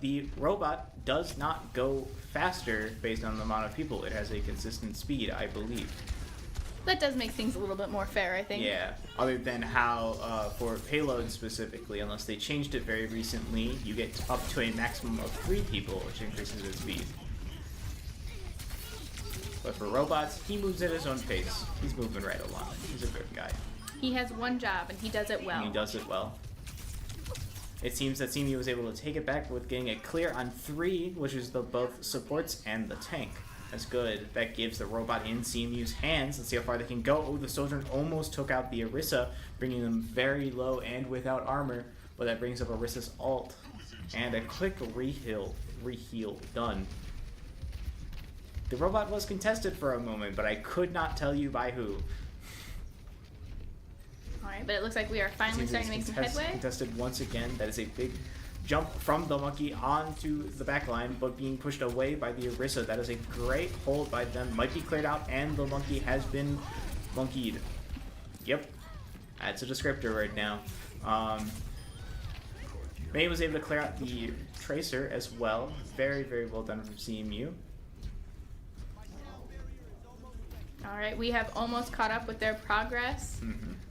the robot does not go faster based on the amount of people. It has a consistent speed, I believe. That does make things a little bit more fair, I think. Yeah, other than how, for payload specifically, unless they changed it very recently, you get up to a maximum of 3 people, which increases its speed. But for robots, he moves at his own pace. He's moving right along. He's a good guy. He has one job, and he does it well. And he does it well. It seems that CMU was able to take it back with getting a clear on 3, which is the both supports and the tank. That's good. That gives the robot in CMU's hands. Let's see how far they can go. Oh, the Sojourn almost took out the Arissa, bringing them very low and without armor. But that brings up Arissa's ult. And a quick reheal done. The robot was contested for a moment, but I could not tell you by who. Alright, but it looks like we are finally starting to make some headway. Contested once again. That is a big jump from the monkey onto the back line, but being pushed away by the Arissa. That is a great hold by them. Might be cleared out, and the monkey has been monkeyed. Yep. That's a descriptor right now. May was able to clear out the Tracer as well. Very, very well done from CMU. Alright, we have almost caught up with their progress.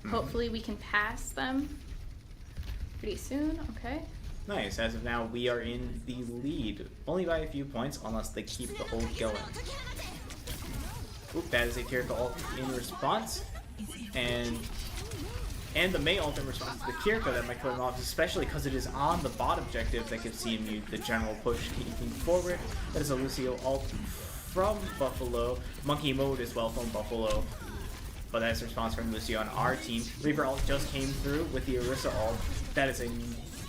Hopefully we can pass them pretty soon. Okay. Nice. As of now, we are in the lead. Only by a few points, unless they keep the hold going. Oop, that is a Kiefer ult in response. And And the May ult in response to the Kiriko that might kill him off, especially because it is on the bot objective that gives CMU the general push keeping forward. That is a Lucio ult from Buffalo. Monkey mode as well from Buffalo. But that's a response from Lucio on our team. Reaper ult just came through with the Orisa ult. That is a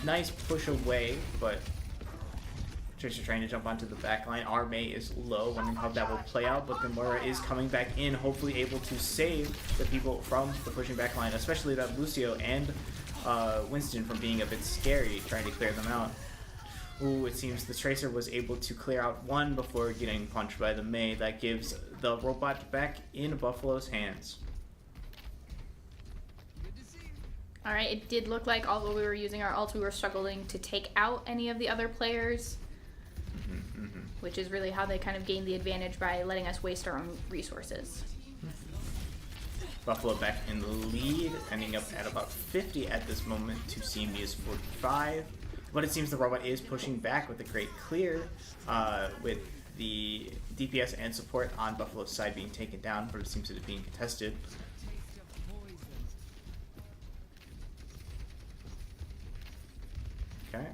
nice push away, but Tracer trying to jump onto the back line. Our May is low, wondering how that will play out, but Gamora is coming back in, hopefully able to save the people from the pushing back line, especially that Lucio and Winston from being a bit scary, trying to clear them out. Ooh, it seems the Tracer was able to clear out one before getting punched by the May. That gives the robot back in Buffalo's hands. Alright, it did look like although we were using our ult, we were struggling to take out any of the other players. Which is really how they kind of gained the advantage by letting us waste our own resources. Buffalo back in the lead, ending up at about 50 at this moment to CMU's 45. But it seems the robot is pushing back with a great clear, with the DPS and support on Buffalo's side being taken down, but it seems to be being contested.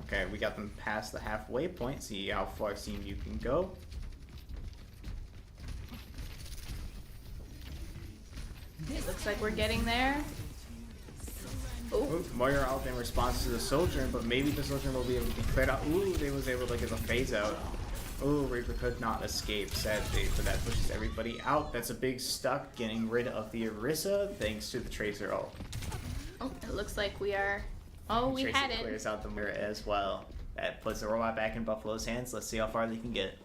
Okay, we got them past the halfway point. See how far CMU can go. It looks like we're getting there. Ooh, Moira out in response to the Sojourn, but maybe the Sojourn will be able to be cleared out. Ooh, they was able to get the phase out. Ooh, Reaper could not escape, sadly, but that pushes everybody out. That's a big stuck, getting rid of the Orisa, thanks to the Tracer ult. Oh, it looks like we are... Oh, we Tracer had it. clears out the mirror as well. That puts the robot back in Buffalo's hands. Let's see how far they can get.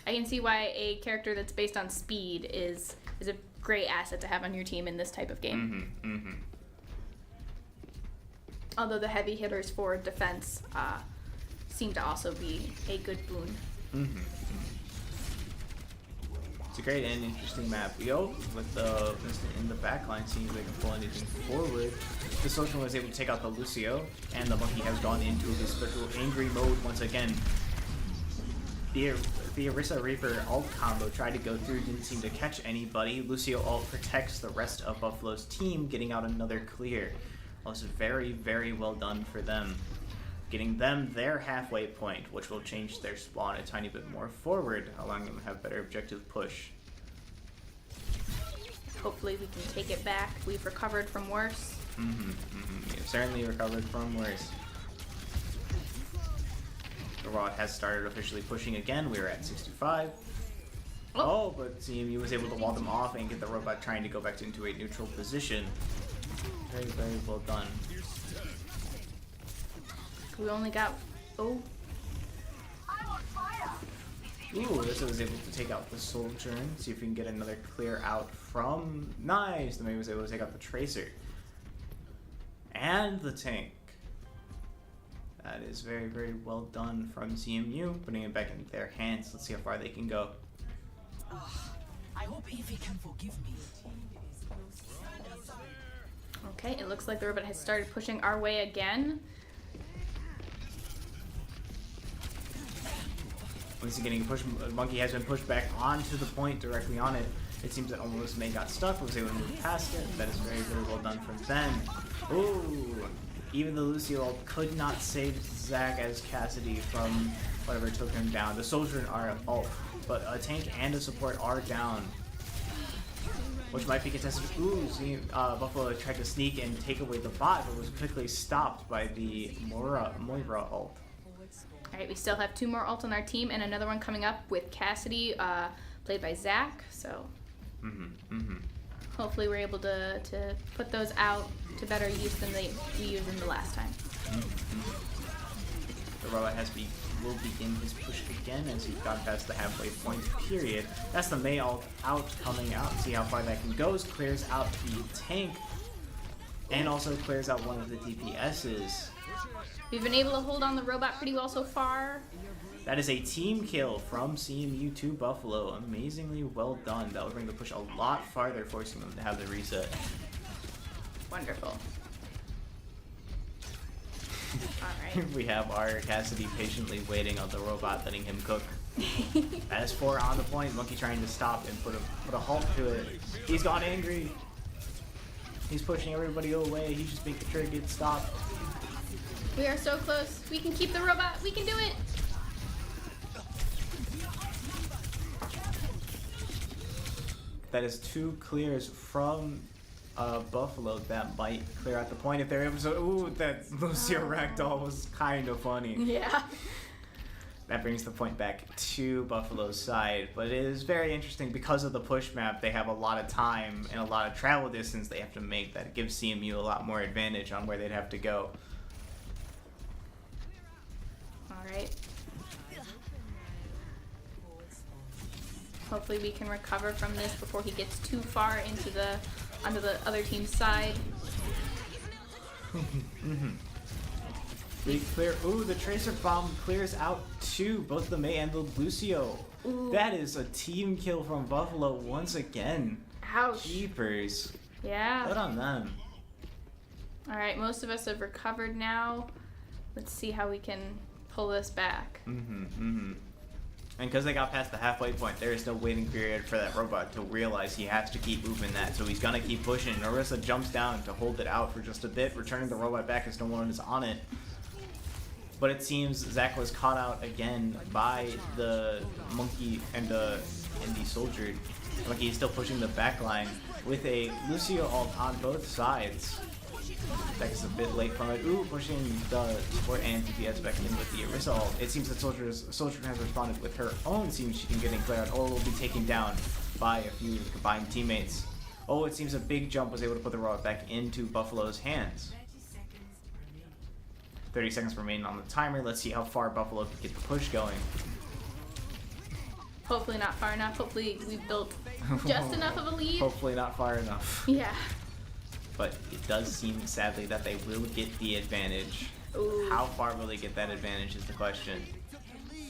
I can see why a character that's based on speed is a great asset to have on your team in this type of game. Although the heavy hitters for defense seem to also be a good boon. It's a great and interesting map. Yo, with the Vincent in the backline, seeing if they can pull anything forward. The Social was able to take out the Lucio, and the Monkey has gone into his special angry mode once again. The Orisa Reaper ult combo tried to go through, didn't seem to catch anybody. Lucio ult protects the rest of Buffalo's team, getting out another clear. Also very, very well done for them. Getting them their halfway point, which will change their spawn a tiny bit more forward, allowing them to have better objective push. Hopefully we can take it back. We've recovered from worse. We've certainly recovered from worse. The robot has started officially pushing again. We are at 65. Oh, but CMU was able to wall them off and get the robot trying to go back into a neutral position. Very, very well done. We only got... Oh. Ooh, this was able to take out the Sojourn. See if we can get another clear out from... Nice! The May was able to take out the Tracer. And the tank. That is very, very well done from CMU. Putting it back in their hands. Let's see how far they can go. I hope Evie can forgive me. Okay, it looks like the robot has started pushing our way again. Once again, Monkey has been pushed back onto the point directly on it. It seems that almost May got stuck, was able to move past it. That is very, very well done from them. Ooh! Even the Lucio ult could not save Zack as Cassidy from whatever took him down. The Soldier are ult, but a tank and a support are down. Which might be contested. Ooh, see, Buffalo tried to sneak and take away the bot, but was quickly stopped by the Moira ult. Alright, we still have 2 more ults on our team and another one coming up with Cassidy, played by Zack, so hopefully we're able to put those out to better use than we used them the last time. The robot will begin his push again as he's gone past the halfway point period. That's the May ult out coming out. See how far that can go. Clears out the tank and also clears out one of the DPSs. We've been able to hold on the robot pretty well so far. That is a team kill from CMU to Buffalo. Amazingly well done. That will bring the push a lot farther, forcing them to have the reset. Wonderful. Alright. We have our Cassidy patiently waiting on the robot, letting him cook. That is 4 on the point. Monkey trying to stop and put a halt to it. He's gone angry. He's pushing everybody away. He's just making sure it gets stopped. We are so close. We can keep the robot. We can do it. That is 2 clears from Buffalo that might clear out the point if they're able to. Ooh, that Lucio Ragdoll was kind of funny. Yeah. That brings the point back to Buffalo's side, but it is very interesting because of the push map. They have a lot of time and a lot of travel distance they have to make that gives CMU a lot more advantage on where they'd have to go. All right. Hopefully we can recover from this before he gets too far into onto the other team's side. Big clear. Ooh, the Tracer Bomb clears out 2, both the May and the Lucio. Ooh. That is a team kill from Buffalo once again. Ouch. Jeepers. Yeah. Good on them. All right, most of us have recovered now. Let's see how we can pull this back. And because they got past the halfway point, there is no waiting period for that robot to realize he has to keep moving that. So he's going to keep pushing. Orisa jumps down to hold it out for just a bit, returning the robot back as no one is on it. But it seems Zack was caught out again by the monkey and the soldier. Monkey is still pushing the back line with a Lucio ult on both sides. Zack is a bit late from it. Ooh, pushing the support and DPS back in with the Orisa ult. It seems that Soldier has responded with her own. Seems she can get in clear out, or will be taken down by a few combined teammates. Oh, it seems a big jump was able to put the robot back into Buffalo's hands. 30 seconds remaining on the timer. Let's see how far Buffalo can get the push going. Hopefully not far enough. Hopefully we've built just enough of a lead. Hopefully not far enough. Yeah. But it does seem, sadly, that they will get the advantage. Ooh. How far will they get that advantage is the question.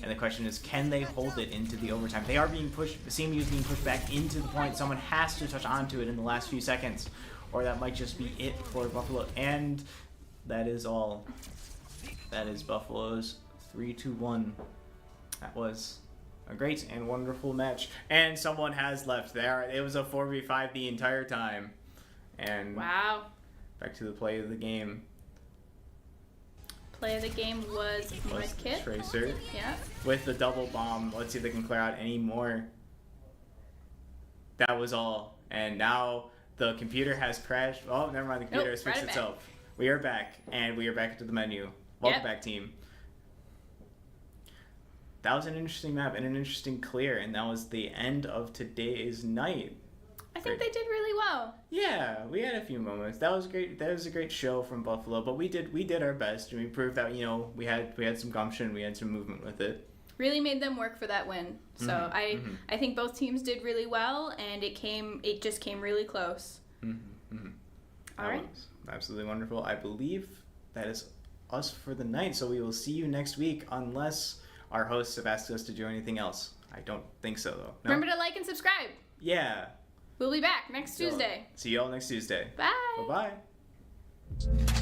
And the question is, can they hold it into the overtime? They are being pushed, the CMU is being pushed back into the point. Someone has to touch onto it in the last few seconds, or that might just be it for Buffalo. And that is all. That is Buffalo's 3-1. That was a great and wonderful match. And someone has left there. It was a 4v5 the entire time. And wow. Back to the play of the game. Play of the game was Medkit. Tracer. Yeah. With the double bomb. Let's see if they can clear out any more. That was all. And now the computer has crashed. Oh, never mind. The computer has fixed itself. We are back. And we are back into the menu. Welcome back, team. That was an interesting map and an interesting clear. And that was the end of today's night. I think they did really well. Yeah, we had a few moments. That was great. That was a great show from Buffalo, but we did our best, and we proved that we had some gumption, we had some movement with it. Really made them work for that win. So I think both teams did really well, and it just came really close. All right. Was absolutely wonderful. I believe that is us for the night. So we will see you next week, unless our hosts have asked us to do anything else. I don't think so, though. No? Remember to like and subscribe. Yeah. We'll be back next Tuesday. See you all next Tuesday. Bye. Bye-bye.